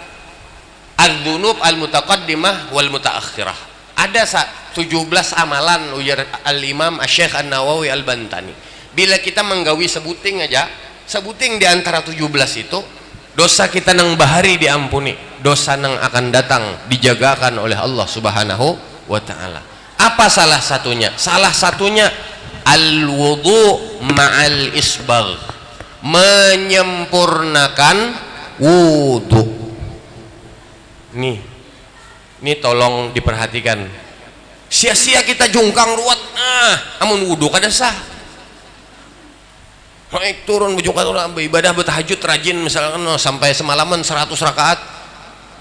adz-dzunub al-mutaqaddimah wal mutaakhirah. Ada 17 amalan ujar Al-Imam Asy-Syaikh An-Nawawi Al-Bantani. Bila kita menggawi sebuting aja, sebuting di antara 17 itu, dosa kita nang bahari diampuni, dosa nang akan datang dijagakan oleh Allah Subhanahu wa taala. Apa salah satunya? Salah satunya al-wudu ma'al isbagh, menyempurnakan wudu. Nih tolong diperhatikan. Sia-sia kita jungkang ruwet, amun wudu kada sah. Naik turun bujungkan orang beribadah bertahajud rajin misalkan sampai semalaman 100 rakaat,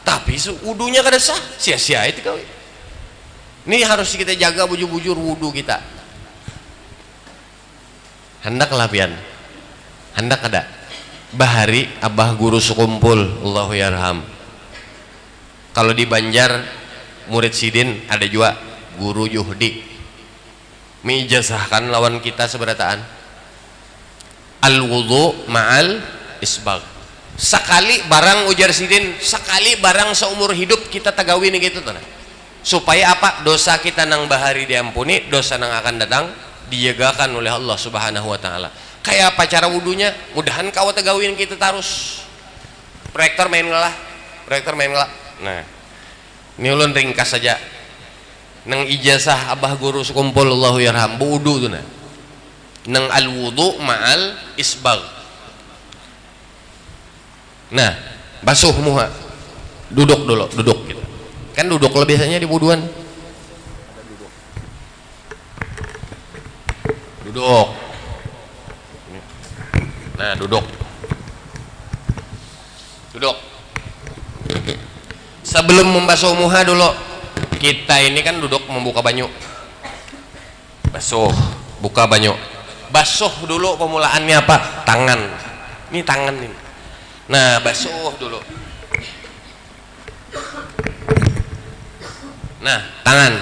tapi wudunya kada sah, sia-sia itu kau. Ini harus kita jaga bujur-bujur wudu kita. Hendak lapian, hendak ada. Bahari abah guru sekumpul, Allahu yarham. Kalau di Banjar murid sidin ada juga guru Yuhdi. Mijazahkan lawan kita seberataan. Al-wudu ma'al isbagh. Sekali barang ujar sidin, sekali barang seumur hidup kita tagawi nih gitu tuh. Supaya apa? Dosa kita nang bahari diampuni, dosa nang akan datang dijagakan oleh Allah Subhanahu wa taala. Kayak apa cara wudunya? Mudahan kau tagawin kita terus. Proyektor main ngalah. Nah, ini ulun ringkas saja. Nang ijazah abah guru sekumpul Allahu yarham wudu tuh nah. Nang al-wudu ma'al isbagh. Nah, basuh muha. Duduk dulu, duduk gitu. Kan duduk lah biasanya di wuduan. Duduk. Nah, duduk. Sebelum membasuh muha dulu, kita ini kan duduk membuka banyu. Basuh, buka banyu. Basuh dulu pemulaannya apa? Tangan. Ini tangan ini. Nah, basuh dulu. Nah, tangan.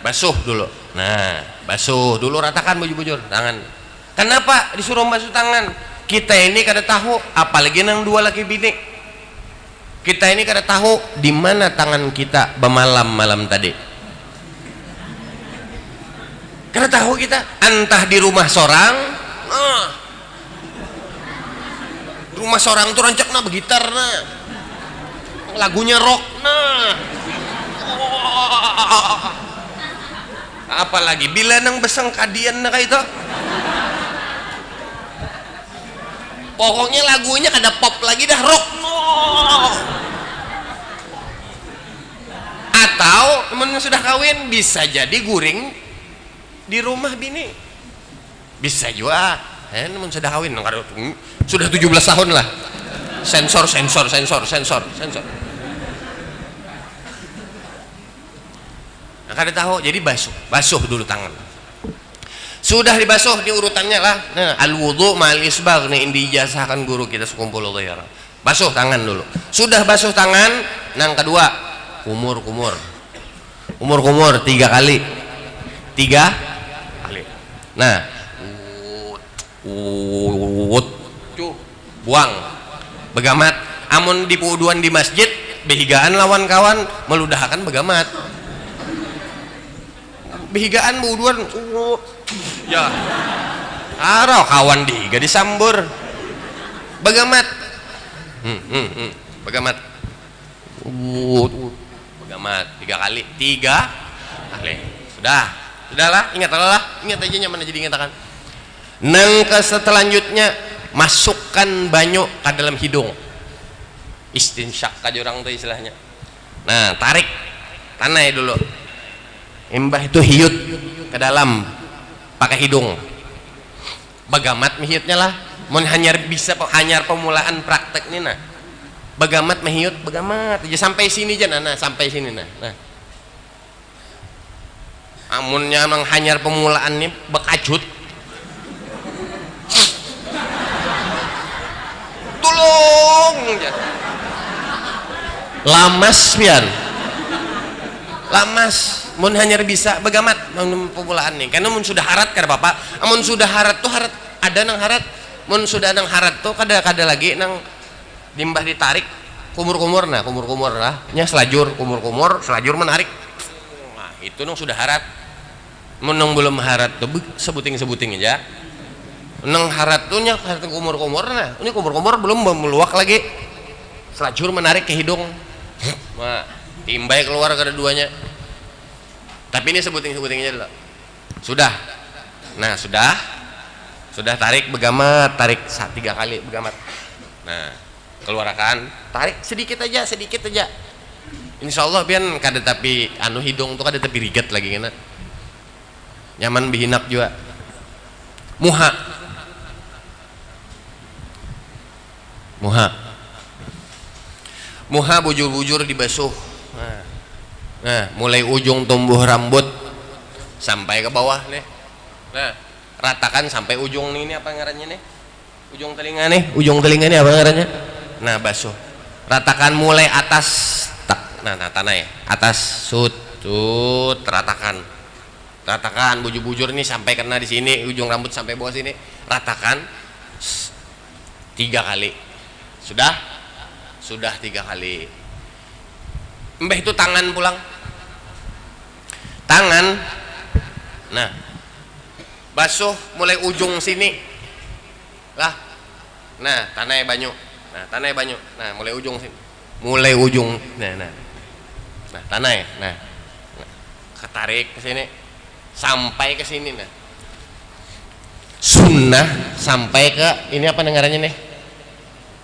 Basuh dulu. Nah, basuh dulu, ratakan bujur-bujur tangan. Kenapa disuruh basuh tangan? Kita ini kada tahu, apalagi nang dua laki bini. Kita ini kada tahu di mana tangan kita bemalam-malam tadi. Kada tahu kita, entah di rumah sorang, rumah sorang tuh rancakna begitar nah, lagunya rock nah, apalagi bila nang besang kadian nah kayak itu, pokoknya lagunya kada pop lagi dah, rock no. Atau temen sudah kawin bisa jadi guring di rumah bini, bisa juga namun sudah kawin sudah 17 tahun lah, sensor nah, kada tahu. Jadi basuh dulu tangan. Sudah dibasuh di urutannya lah. Nah, al-wudu ma'al isbagh nih dijazahkan guru kita sekumpul Allah ya. Basuh tangan dulu. Sudah basuh tangan, nang kedua kumur 3 kali. 3 kali. Nah, buang. Begamat. Amun di puduan di masjid, behigaan lawan kawan meludahkan begamat. Behigaan puduan, ya. Aro kawan dihiga disambur. Begamat. Begamat. Begamat 3 kali. 3 kali. Sudahlah, ingat aja nyaman aja diingatkan. Nang ke selanjutnya masukkan banyu ke dalam hidung. Istinsyak aja orang tuh istilahnya. Nah, tarik tanah dulu. Imbah itu hiut ke dalam pakai hidung. Bagamat mihitnya lah. Mun hanyar bisa hanyar pemulaan praktek nih nah. Bagamat mehiut, bagamat aja sampai sini aja nah, sampai sini nah. Amunnya nang hanyar pemulaan nih bekacut. Tolong lamas pian, lamas mun hanyar bisa begamat pemulaan nih, karena mun sudah harat kada apa-apa. Amun sudah harat tuh harat ada nang harat, mun sudah nang harat tuh kada lagi nang limbah ditarik kumur-kumur lah nya selajur kumur-kumur selajur menarik. Nah, itu nung sudah harat. Menung belum harat tuh sebuting aja. Neng harat tuh nya harat kumur-kumur, nah ini kumur-kumur belum meluak lagi, selajur menarik ke hidung, nah timbai keluar keduanya. Tapi ini sebuting aja dulu. Sudah, nah sudah tarik begamat, tarik 3 kali begamat. Nah keluarkan, tarik sedikit aja. Insya Allah pian kada tapi anu hidung tuh kada tapi riget lagi kena. Nyaman bihinak juga. Muha bujur-bujur dibasuh. Nah, mulai ujung tumbuh rambut sampai ke bawah nih. Nah, ratakan sampai ujung ini apa ngarannya nih? Ujung telinga nih apa ngarannya? Nah, basuh. Ratakan mulai atas nah tanah ya. Atas sut ratakan bujur-bujur ini sampai kena di sini, ujung rambut sampai bawah sini, ratakan 3 kali. Sudah 3 kali. Mbah itu tangan pulang. Tangan. Nah. Basuh mulai ujung sini. Lah. Nah, tanah banyu. Nah, mulai ujung sini. Nah, tanah ya. Nah. Ketarik ke sini. Sampai ke sini nah. Sunnah sampai ke ini apa ngarannya nih?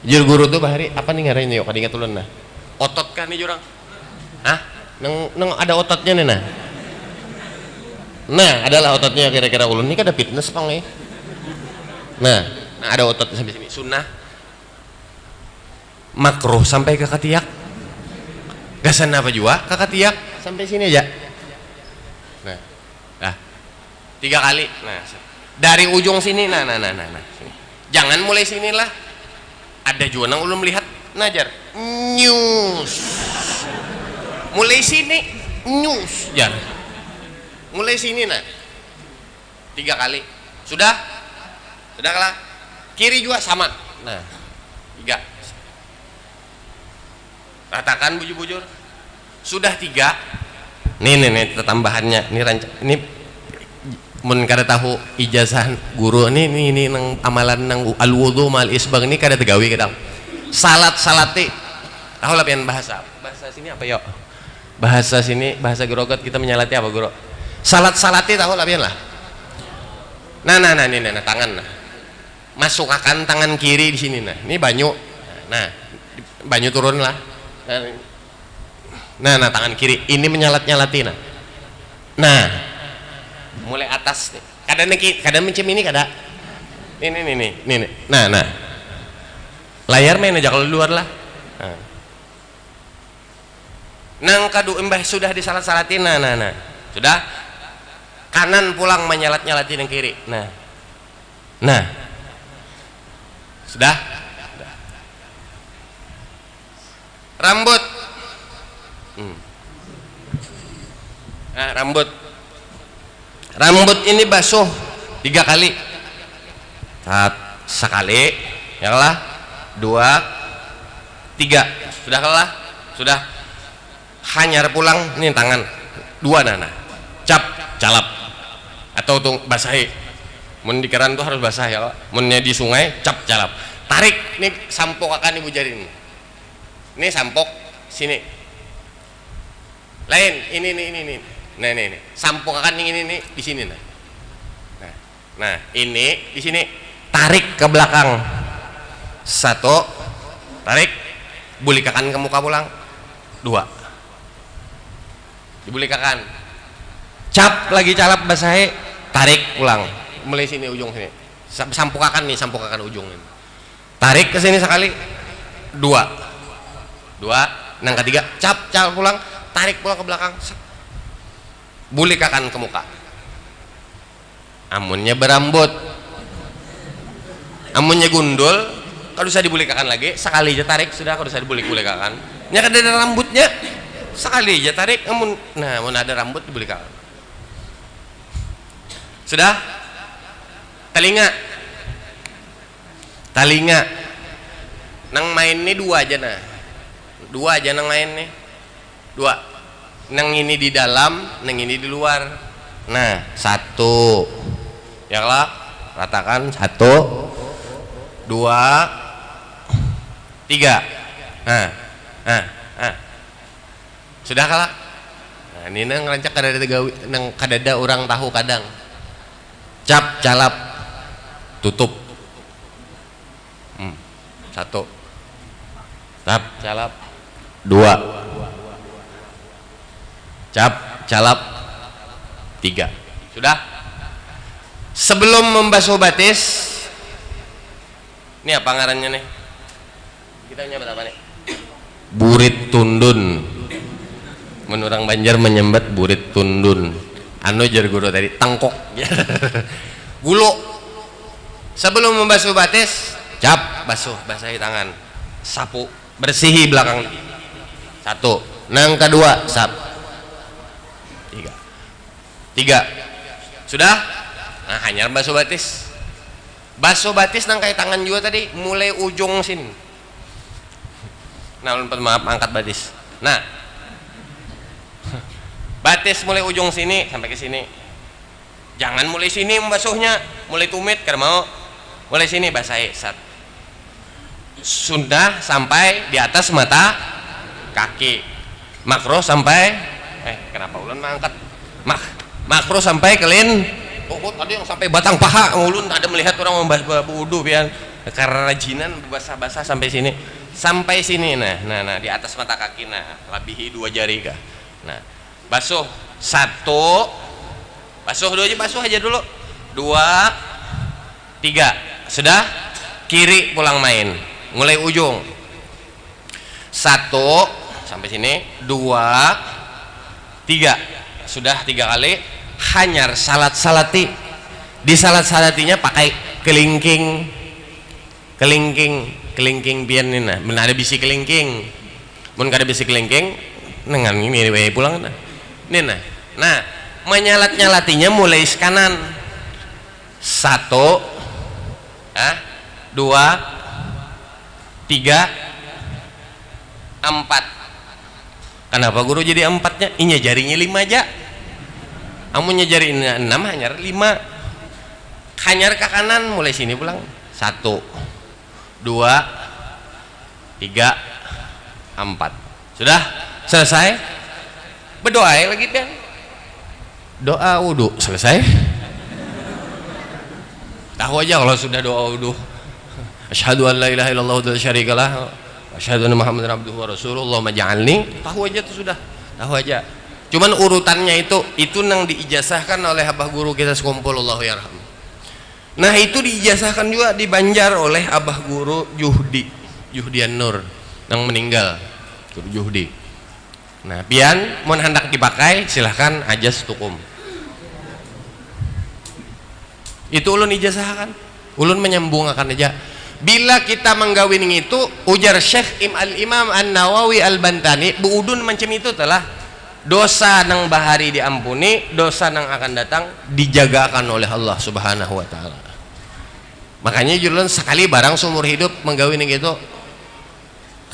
Jur guru tuh bahari apa nih ngarannya yuk kadingat ulun nah. Otot kan nih jurang? Hah? Neng ada ototnya nih nah. Nah, adalah ototnya kira-kira ulun ini kan ada fitness pang nih. Nah, ada otot sampai sini. Sunnah makruh sampai ke ketiak. Gasan apa juga ke ketiak sampai sini aja. Nah, 3 kali. Nah, dari ujung sini, nah. Sini. Jangan mulai sinilah. Ada juga nang ulun melihat najar. Nyus. Mulai sini, nyus. Jar. Mulai sini nah. 3 kali. Sudah kalah. Kiri juga sama. Nah, 3. Ratakan bujur-bujur. Sudah 3. Nih tambahannya ini mun kada tahu ijazah guru ini nang amalan nang al-wudu mal isbag ini kada tegawi kadang salati tahu lah pian bahasa sini apa yuk bahasa gerogot kita menyalati apa guru salati tahu lah pian lah nah tangan nah masukkan tangan kiri di sini nah ini banyu nah banyu turun lah nah tangan kiri ini menyalat-nyalati nah mulai atas nih kadang mencem ini kada ini nah layar main aja kalau luar lah nang kadu embah sudah disalat-salatin nah sudah kanan pulang menyalat-nyalati yang kiri nah sudah rambut nah, rambut ini basuh 3 kali. Sekali ya lah 2 3 sudah kalah sudah hanyar pulang ini tangan 2 nah calap atau tuh basahi mun di keran tuh harus basah ya munnya di sungai calap tarik nih sampok akan ibu jari ini sampok sini lain ini nah sampok akan ini di sini nah ini di sini tarik ke belakang 1 tarik bulikakan ke muka pulang 2 dibulikakan cap lagi calap basahe tarik pulang mulai sini ujung sini sampukakan ujung ini tarik ke sini sekali 2 nang ketiga cap pulang tarik pulang ke belakang bulikakan ke muka amunnya berambut amunnya gundul kalau bisa dibulikakan lagi sekali aja tarik sudah kalau bisa dibulikakan nya kan ada rambutnya sekali aja tarik amun ada rambut dibulikakan sudah telinga nang main nih 2 aja nang main nih 2 nang ini di dalam, nang ini di luar. Nah, 1 ya lah, ratakan 1 2 3. Nah, sudah kalah. Nah, ini nang rancak kadada gawi, nang kadada orang tahu kadang. Cap calap tutup. 1 cap calap 2 cap calap 3. Sudah. Sebelum membasuh batis, ini apa ngarannya nih? Kita nyebut apa nih? Burit tundun. Menurang Banjar menyembat burit tundun. Anu jar guru tadi tangkok. Gulo. Sebelum membasuh batis, cap basuh, basahi tangan, sapu, bersihi belakang. 1. Nang kedua, sap. 3. Sudah. Nah, hanya basuh batis. Basuh batis nang kayak tangan juga tadi, mulai ujung sini. Nah, maaf, angkat batis. Nah, batis mulai ujung sini sampai ke sini. Jangan mulai sini membasuhnya, mulai tumit karena mau. Mulai sini basahi, sat. Sudah sampai di atas mata kaki. Makro sampai kenapa ulun mengangkat makro sampai kelin. Oh, tadi yang sampai batang paha ulun ada melihat orang membasuh wudu pian karena rajinan basah-basah sampai sini. Sampai sini nah di atas mata kaki, nah lebihi 2 jari kah. Nah, basuh 1, basuh 2 aja, basuh aja dulu. 2 3. Sudah. Kiri pulang main, mulai ujung. 1 sampai sini, 2 3. Sudah 3 kali. Hanyar salat-salati. Di salat-salatinya pakai kelingking pian ini nah. Benar ada bisi kelingking. Mun kada bisi kelingking dengan ini we pulang nah. Ini nah. Nah, menyalat-nyalatinya mulai kanan. 1 2 3 4. Kenapa guru jadi 4-nya? Inya jarinya 5 aja. Amunnya jari 6 hanyar 5. Hanyar ke kanan mulai sini pulang. 1 2 3 4. Sudah selesai. Berdoa lagi kan? Doa wudu selesai. Tahu aja kalau sudah doa wudu. Asyhadu an la ilaha illallah wa la syarikalah. Asyhadu anna Muhammadar abduhu wa rasuluhu. Allahumma ja'alni. Tahu aja tuh sudah. Tahu aja. Cuman urutannya itu nang diijazahkan oleh abah guru kita sekumpul, Allahu yarham. Nah, itu diijazahkan juga di Banjar oleh abah guru Juhdian Nur yang meninggal, guru Juhdi. Nah, pian mun hendak dipakai silahkan ajas tukum. Itu ulun ijazahkan. Ulun menyambungkan aja. Bila kita menggawin itu, ujar Syekh Al-Imam An-Nawawi Al-Bantani, buudun macam itu telah dosa nang bahari diampuni, dosa nang akan datang dijagakan oleh Allah Subhanahu wa taala. Makanya julen sekali barang seumur hidup menggawin gitu.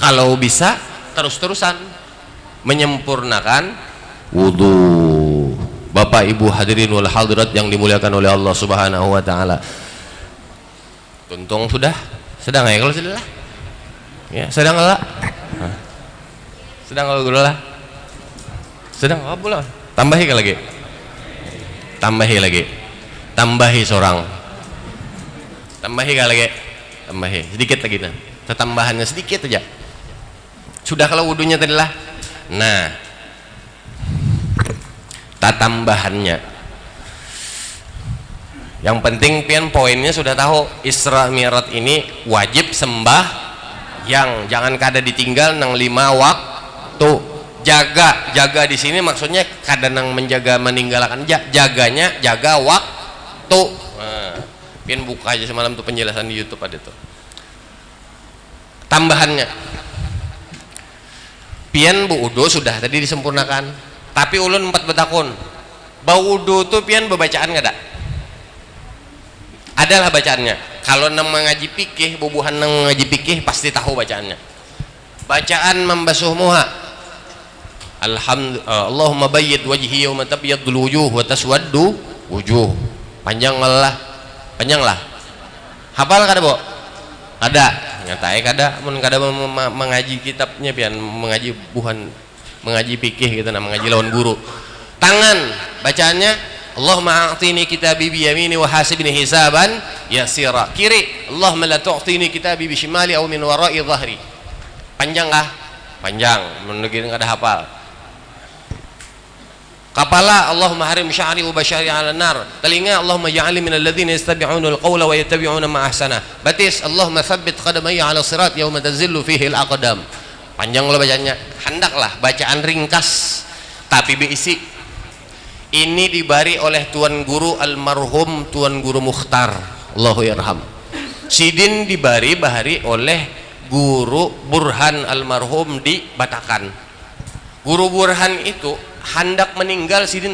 Kalau bisa terus-terusan menyempurnakan wudu. Bapak Ibu hadirin wal hadirat yang dimuliakan oleh Allah Subhanahu wa taala. Tuntung sudah? Sedang ya kalau sudah lah. Ya, sedang lah. Sedang kalau lah. Sedang apa pula? Tambahi lagi. Tambahi lagi. Tambahi seorang. Tambahi lagi. Tambahi sedikit lagi nah. Tambahannya sedikit aja. Sudah kalau wudunya tadi lah. Nah, tambahannya. Yang penting pian poinnya sudah tahu. Isra Mi'raj ini wajib sembah yang jangan kada ditinggal nang 5 waktu. Jaga di sini maksudnya kadang menjaga meninggalkan jaganya jaga waktu. Nah, pian buka aja semalam tuh penjelasan di YouTube ada tuh. Tambahannya, pian bu udo sudah tadi disempurnakan. Tapi ulun 4 betakun. Bau udo tuh pian bacaan nggak ada? Adalah bacaannya. Kalau nang mengaji fikih, bubuhan nang mengaji fikih pasti tahu bacaannya. Bacaan membasuh muha Allahumma bayyid wajhi yawma tabyadul wujuh wa taswaddu wujuh. Panjang lah hafal kada bo? Ada nyatai kada mun kada mengaji kitabnya pian mengaji buhan mengaji fikih gitu nah mengaji lawan guru. Tangan bacaannya Allahumma a'tini kitabi bi yamini wa hasibni hisaban yasira. Kiri Allahumma la tu'tini kitabi bi shimali aw min wara'i dhahri. Panjang kah? Panjang mun kada hafal. Kepala Allahumma harim sya'ri wa bashari 'ala nar. Telinga Allahumma ja'alni minal ladzina yastabi'una al-qawla wa yattabi'una ma ahsana. Batis Allahumma tsabbit qadamayya 'ala sirat yauma tazillu fihi al-aqdam. Panjang lah bacanya. Hendaklah bacaan ringkas tapi berisi. Ini dibari oleh tuan guru almarhum Tuan Guru Mukhtar Allahu yarham. Sidin dibari bahari oleh Guru Burhan almarhum di Batakan. Guru Burhan itu hendak meninggal sidin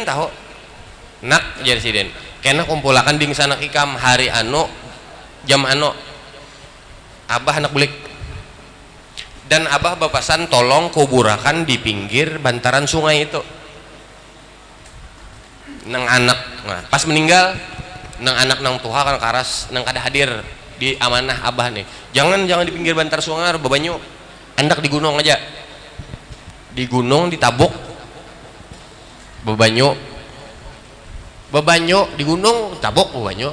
tahu nak jadi sidin kena kumpulakan ding sana ikam hari anu jam anu abah anak bulik dan abah bapasan tolong kuburakan di pinggir bantaran sungai itu nang anak nah, pas meninggal nang anak nang tuha kan karas nang kada hadir di amanah abah nih jangan di pinggir bantar sungai bebanyu hendak di gunung aja di gunung ditabuk bebanyu di gunung tabuk bebanyu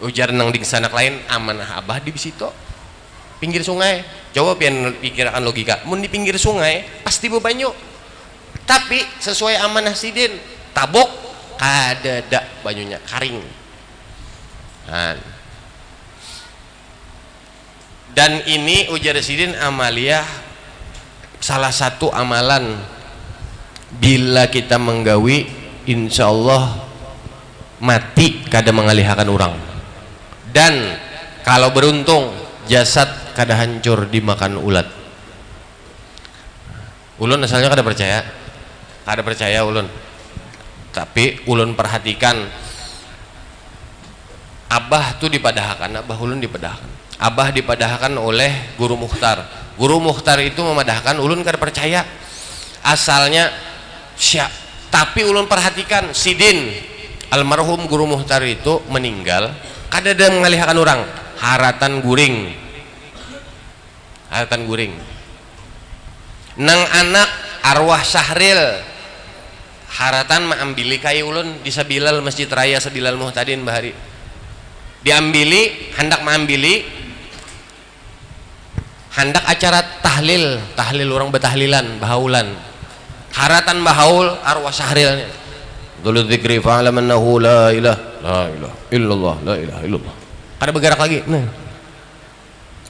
ujar nang di sanak lain amanah abah di situ pinggir sungai coba pian pikirkan logika mun di pinggir sungai pasti bebanyu tapi sesuai amanah sidin tabuk kadada banyunya karing dan ini ujar sidin amaliyah salah satu amalan bila kita menggawi insyaallah mati kada mengalihkan orang dan kalau beruntung jasad kada hancur dimakan ulat. Ulun asalnya kada percaya ulun tapi ulun perhatikan abah tuh dipadahkan abah dipadahkan oleh Guru Mukhtar. Guru Mukhtar itu memadahkan ulun kada percaya asalnya syak tapi ulun perhatikan sidin almarhum Guru Mukhtar itu meninggal kada ada mengalihkan orang haratan guring nang anak arwah Syahril haratan maambili kayu ulun di Sabilal Masjid Raya Sadilal Muhtadin bahari diambili hendak maambili hendak acara tahlil orang betahlilan bahaulan haratan bahaul arwah Syahril dulu dzikri fa'lam annahu la ilaha illallah la ilaha illallah kada bergerak lagi nah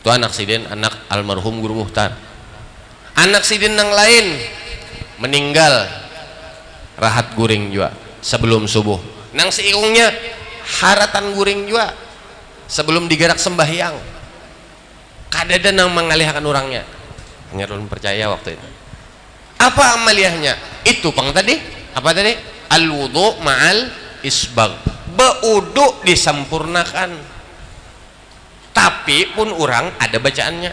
itu anak sidin anak almarhum Guru Mukhtar. Anak sidin yang lain meninggal rahat guring juga sebelum subuh nang seiungnya haratan guring juga sebelum digerak sembahyang kadada nang mengalihkan orangnya hanya ulun percaya waktu itu apa amaliyahnya itu pang tadi apa tadi al wudu ma'al isbag beudu disempurnakan tapi pun orang ada bacaannya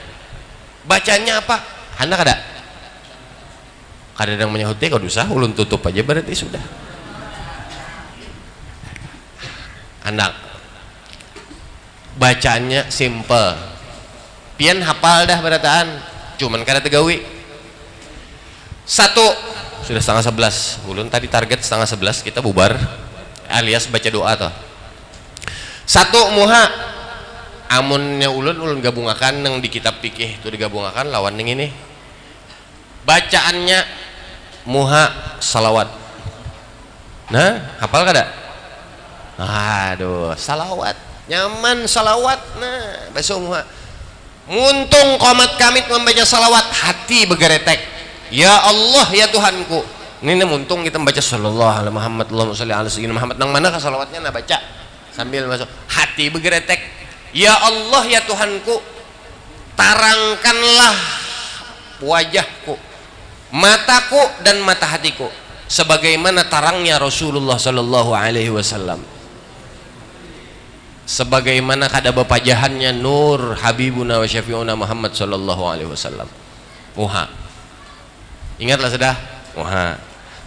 apa hendak kada yang menyahutnya kalau usah ulun tutup aja berarti sudah anak bacaannya simple pian hafal dah berataan cuman kada tegawi satu sudah 10:30 ulun tadi target 10:30 kita bubar alias baca doa toh satu muha amunnya ulun gabungakan yang di kitab fikih itu digabungakan lawan yang ini bacaannya muha salawat nah hafal kada aduh salawat nyaman salawat nah besok muha muntung qomat kamit membaca salawat hati begeretek ya Allah ya Tuhanku ini muntung kita membaca sallallahu alaihi Muhammad Allahumma sholli ala sayyidina Muhammad nang mana ka salawatnya nah baca sambil masuk hati begeretek ya Allah ya Tuhanku tarangkanlah wajahku mataku dan mata hatiku sebagaimana tarangnya Rasulullah sallallahu alaihi wasallam sebagaimana kada bapajahannya nur habibuna wa syafi'una Muhammad sallallahu alaihi wasallam uha. Ingatlah sudah, uha.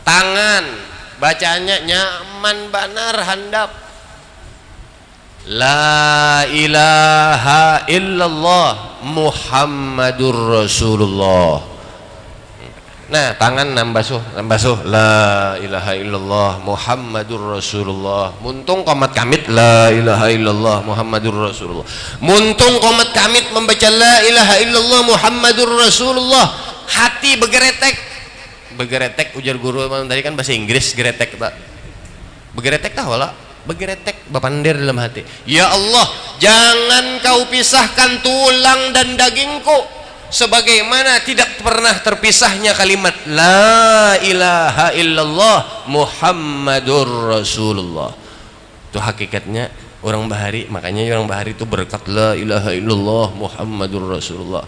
Tangan bacanya nyaman banar handap. La ilaha illallah Muhammadur Rasulullah. Nah, tangan nambasuh la ilaha illallah Muhammadur Rasulullah. Muntung komat kamit la ilaha illallah Muhammadur Rasulullah. Muntung komat kamit membaca la ilaha illallah Muhammadur Rasulullah. Hati begeretek. Begeretek ujar guru tadi kan bahasa Inggris geretek, Pak. Begeretek tahu lah. Begeretek bapander dalam hati. Ya Allah, jangan kau pisahkan tulang dan dagingku sebagaimana tidak pernah terpisahnya kalimat la ilaha illallah Muhammadur Rasulullah. Itu hakikatnya orang Bahari. Makanya orang Bahari itu berkat la ilaha illallah Muhammadur Rasulullah.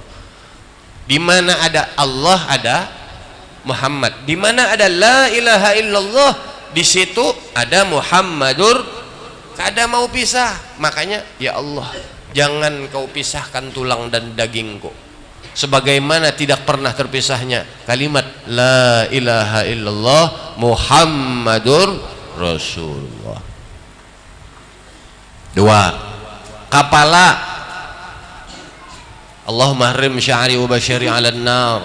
Di mana ada Allah ada Muhammad. Di mana ada la ilaha illallah, di situ ada Muhammadur. Kada mau pisah. Makanya ya Allah, jangan kau pisahkan tulang dan dagingku sebagaimana tidak pernah terpisahnya kalimat la ilaha illallah Muhammadur Rasulullah. Dua, kapala. Allahumma harim sya'ri wa basyari 'alan nar.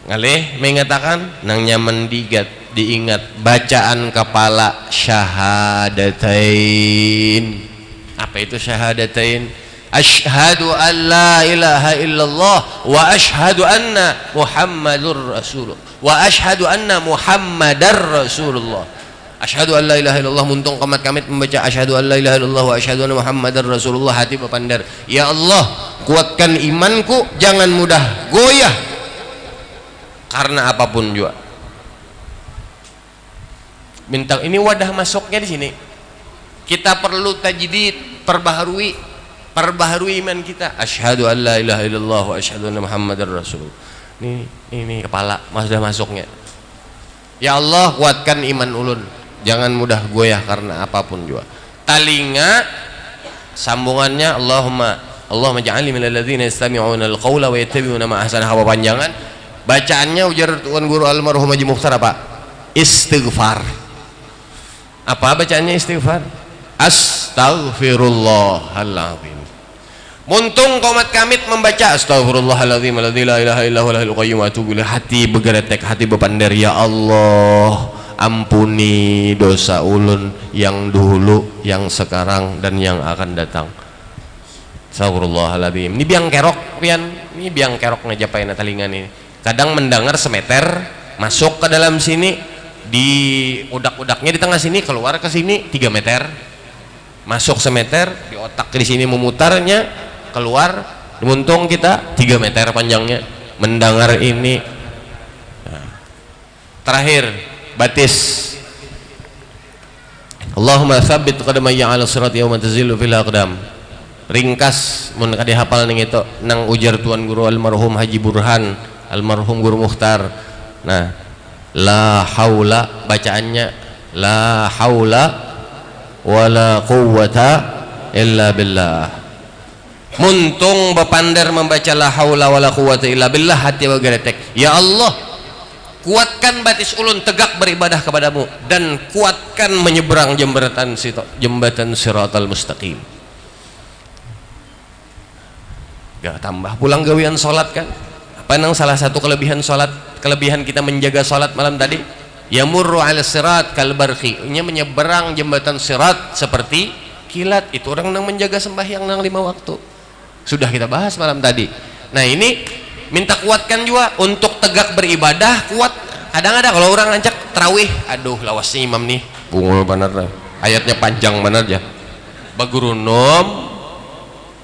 Ngalih mengatakan nang nyaman diingat bacaan kepala syahadatain. Apa itu syahadatain? Asyhadu an la ilaha illallah wa asyhadu anna Muhammadur Rasulullah wa asyhadu anna Muhammadar Rasulullah. Asyhadu an la ilaha illallah muntung qamat kamit membaca asyhadu an la ilaha illallah wa asyhadu anna Muhammadar Rasulullah. Hati berpandar, ya Allah, kuatkan imanku, jangan mudah goyah karena apapun juga. Minta ini wadah masuknya di sini. Kita perlu tajdid, perbaharui iman kita. Asyhadu an la ilaha illallah wa asyhadu anna Muhammadar Rasulullah. Ini kepala sudah masuknya. Ya Allah, kuatkan iman ulun, jangan mudah goyah karena apapun juga. Talinga sambungannya Allahumma ja'alni minal ladzina yastami'una al-qaula wa yattabi'una ma ahsana. Hawa panjangan. Bacaannya ujar Tuan Guru almarhum Haji Mukhtar apa? Istighfar. Apa bacaannya istighfar? Astaghfirullahaladzim. Muntung komat kamit membaca astaghfirullahaladzim alladzi la ilaha illa huwal hayyul qayyum wa atubu ilaih. Hati bergeretek, hati berpandar, ya Allah, ampuni dosa ulun yang dulu, yang sekarang dan yang akan datang. Astaghfirullahaladzim. Ini biang kerok pian, ini biang kerok ngajapain talingan ini. Kadang mendengar semeter masuk ke dalam sini, di udak-udaknya di tengah sini, keluar ke sini 3 meter, masuk semeter di otak di sini memutarnya, keluar muntung kita 3 meter panjangnya mendengar ini. Nah, terakhir batis. Allahumma tsabbit qadamayya 'ala sirati yawma tazillu fil aqdam. Ringkas mun kadi hafal ning itu nang ujar Tuan Guru almarhum Haji Burhan, almarhum Guru Mukhtar. Nah, la haula bacaannya la haula wala quwwata illa billah. Muntung bepandar membaca la haula wala quwwata illa billah, hati bergeretek, ya Allah, kuatkan batis ulun tegak beribadah kepadamu dan kuatkan menyeberang jembatan siratal mustaqim. Gak tambah pulang gawian sholat kan. Apa nang salah satu kelebihan sholat, kelebihan kita menjaga sholat malam tadi, yamurru ala sirat kal barqi, menyeberang jembatan sirat seperti kilat. Itu orang nang menjaga sembahyang nang 5 waktu. Sudah kita bahas malam tadi. Nah ini minta kuatkan juga untuk tegak beribadah, kuat. Kadang ada kalau orang ngancak terawih, aduh lawasnya imam nih bungul bener, ayatnya panjang bener ya, bagurunom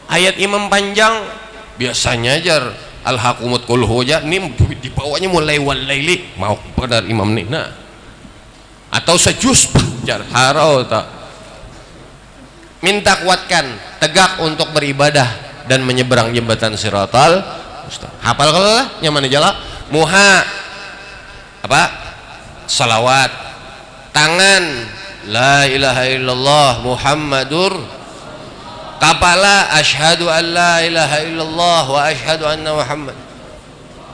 ayat imam panjang. Biasanya ajar al-hakumut kulhu aja ini dibawanya mulai walaili mau benar imam nih. Nah, atau sejus jar harau tak. Minta kuatkan tegak untuk beribadah dan menyeberang jembatan siratal mustaqim. Hafal kalau lah nyaman aja lah. Muha apa? Salawat. Tangan la ilaha illallah Muhammadur. Kepala asyhadu an la ilaha illallah wa asyhadu anna Muhammad.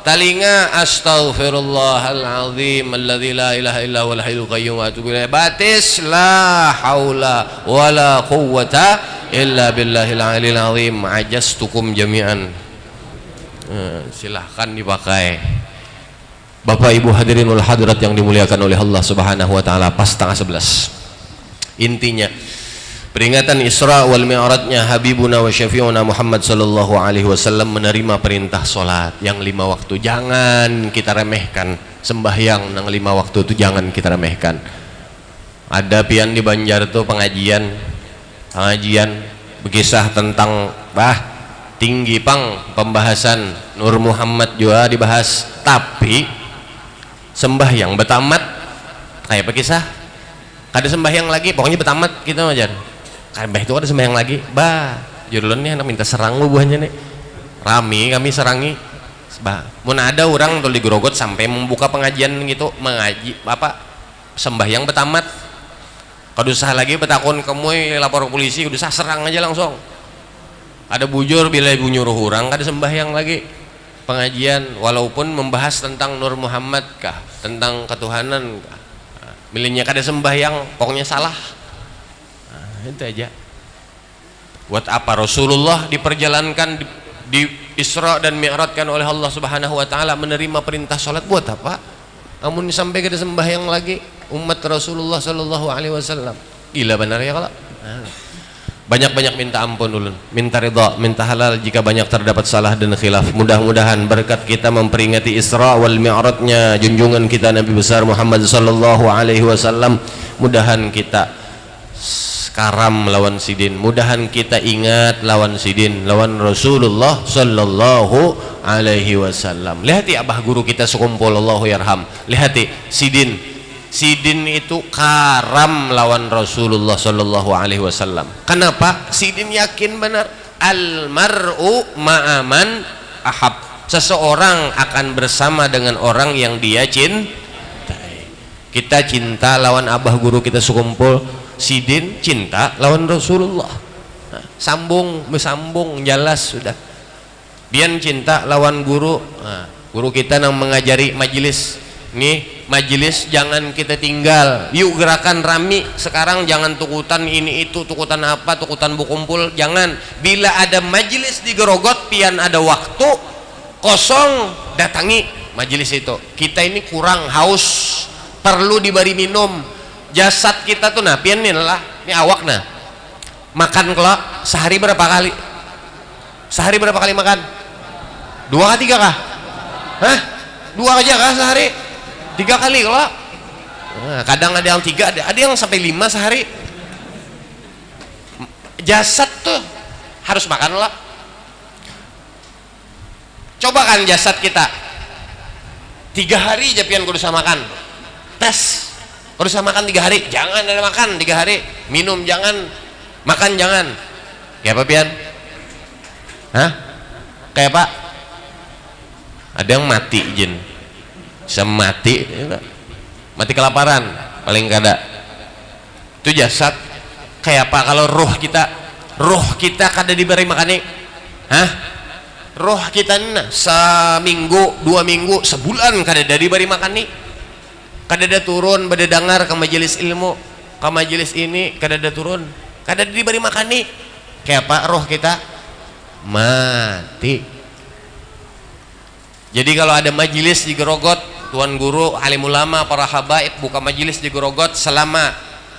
Telinga astaghfirullahalazim alladzi la ilaha illa huwal hayyul qayyum wa atubu ilaih. Batis la haula wala quwwata illa billahil aliyil azim ajastukum jami'an. Silahkan dipakai. Bapak Ibu hadirinul hadirat yang dimuliakan oleh Allah Subhanahu wa taala, pas setengah 11. Intinya peringatan Isra wal Mi'rajnya Habibuna wa Syafi'una Muhammad sallallahu alaihi wasallam menerima perintah salat yang 5 waktu. Jangan kita remehkan sembahyang nang 5 waktu itu, jangan kita remehkan. Ada pian di Banjar tuh pengajian berkisah tentang tinggi pang pembahasan Nur Muhammad juga dibahas, tapi sembahyang betamat kayak berkisah kada sembahyang lagi, pokoknya betamat kita aja. Kabeh itu ada sembahyang lagi, judulnya anak minta serang buahnya nih, rami kami serangi, mun ada orang tuh di Grogot sampai membuka pengajian gitu, mengaji sembahyang betamat, kalau usah lagi betakon kamu lapor polisi, udah serang aja langsung. Ada bujur bila ibu nyuruh orang kada sembahyang lagi pengajian, walaupun membahas tentang Nur Muhammad kah, tentang ketuhanan kah, milihnya kada sembahyang, pokoknya salah. Itu aja. Buat apa Rasulullah diperjalankan di Isra dan Mi'rajkan oleh Allah Subhanahu wa taala, menerima perintah salat buat apa? Amun sampai kada sembahyang lagi umat Rasulullah sallallahu alaihi wasallam. Gila benar ya kalau. Banyak-banyak minta ampun ulun, minta ridha, minta halal jika banyak terdapat salah dan khilaf. Mudah-mudahan berkat kita memperingati Isra wal Mi'rajnya junjungan kita Nabi besar Muhammad sallallahu alaihi wasallam, mudahan kita karam lawan sidin, mudahan kita ingat lawan sidin, lawan Rasulullah sallallahu alaihi wasallam. Lihati abah guru kita sekumpul, Allahu yarham, lihati sidin itu karam lawan Rasulullah sallallahu alaihi wasallam. Kenapa? Sidin yakin benar al mar'u ma'aman ahab, seseorang akan bersama dengan orang yang dia cintai. Kita cinta lawan abah guru kita sekumpul, sidin cinta lawan Rasulullah. Sambung jelas sudah. Bian cinta lawan guru. Guru kita yang mengajari majelis. Nih majelis jangan kita tinggal. Yuk gerakan rami sekarang, jangan tukutan ini itu, tukutan apa, tukutan bukumpul, jangan. Bila ada majelis di Grogot, pian ada waktu kosong, datangi majelis itu. Kita ini kurang haus, perlu diberi minum. Jasad kita tuh pian nih lah, ini awak makan kelak sehari berapa kali? Sehari berapa kali makan? 2 kah 3 kah? 2 aja kah sehari? 3 kali kelak. Kadang ada yang 3, ada yang sampai 5 sehari. Jasad tuh harus makan lah. Coba kan jasad kita 3 hari aja pian kudu sama makan. Tes harus makan 3 hari, jangan ada makan 3 hari, minum jangan, makan jangan. Kayak apa pian? Kayak apa? Ada yang mati jin, bisa mati kelaparan paling kada. Itu jasad. Kayak apa kalau roh kita kada diberi makan nih? Roh kita seminggu, 2 minggu, sebulan kada diberi makan nih. Kadada turun bade dengar ke majelis ilmu, ke majelis ini kadada turun, kadada diberi makan nih. Kayak apa roh kita? Mati. Jadi kalau ada majelis di Grogot, tuan guru, alim ulama, para habaib buka majelis di Grogot, selama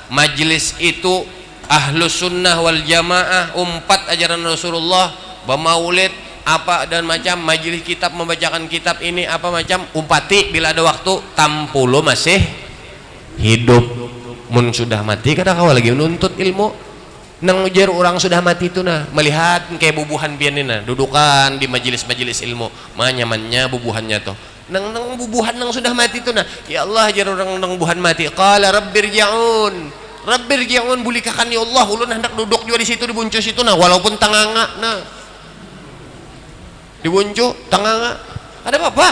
majelis itu ahlus sunnah wal jamaah, umpat ajaran Rasulullah, bamaulid apa dan macam, majelis kitab membacakan kitab ini apa macam, umpati bila ada waktu tampulo masih hidup. Mun sudah mati kada kawa lagi nuntut ilmu. Nang ujar orang sudah mati itu melihat kayak bubuhan pianina dudukan di majelis-majelis ilmu, nyamannya bubuhannya tuh nang bubuhan nang sudah mati itu ya Allah jar orang nang bubuhan mati, qala rabbirji'un bulikakan ya Allah, ulun hendak duduk juga di situ dibuncus itu walaupun tanganga dibuncu tanganga ada apa?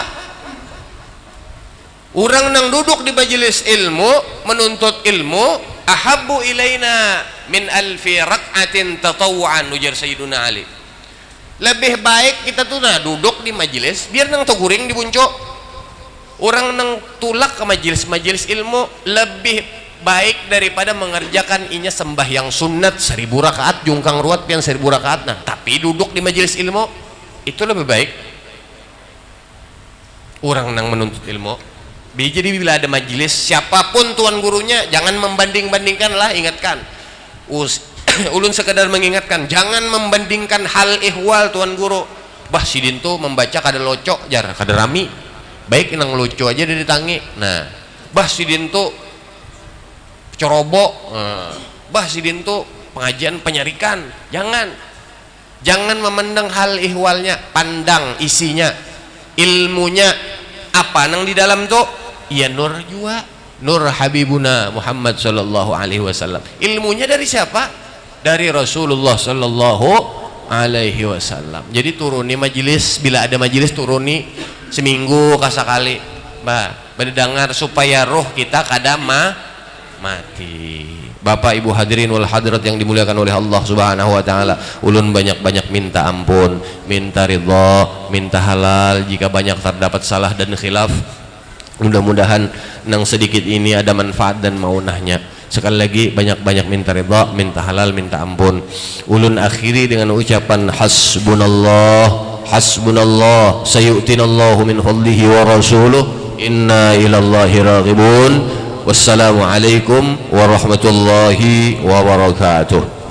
Orang nang duduk di majelis ilmu menuntut ilmu ahabbu ilaina min alfi rak'atin tatawu'an, ujar Sayyiduna Ali, lebih baik kita tuh duduk di majelis biar nang tuguring di bunco, orang nang tulak ke majelis ilmu lebih baik daripada mengerjakan inya sembahyang sunat 1000 rakaat jungkang ruat pian 1000 rakaat. Nah tapi duduk di majelis ilmu itu lebih baik orang nang menuntut ilmu. Jadi bila ada majelis siapapun tuan gurunya jangan membanding-bandingkan lah, ingatkan ulun sekedar mengingatkan jangan membandingkan hal ihwal tuan guru. Bah sidin tuh membaca kada locok jar kada rami, baik nang lucu aja dari tangi. Nah bah sidin tuh corobok, bah sidin tuh pengajian penyarikan. Jangan memandang hal ihwalnya, pandang isinya, ilmunya apa nang di dalam tuh. Ya nur jua, nur habibuna Muhammad sallallahu alaihi wasallam. Ilmunya dari siapa? Dari Rasulullah sallallahu alaihi wasallam. Jadi turuni majelis, bila ada majelis turuni seminggu kasakali, berdengar supaya roh kita kada mati. Bapak Ibu hadirin wal hadirat yang dimuliakan oleh Allah Subhanahu wa taala, ulun banyak-banyak minta ampun, minta ridha, minta halal jika banyak terdapat salah dan khilaf. Mudah-mudahan nang sedikit ini ada manfaat dan maunahnya. Sekali lagi banyak-banyak minta ridha, minta halal, minta ampun. Ulun akhiri dengan ucapan hasbunallah sayu'tinallahu min fadlihi wa rasuluh inna ilallahi raghibun. Wassalamualaikum warahmatullahi wabarakatuh.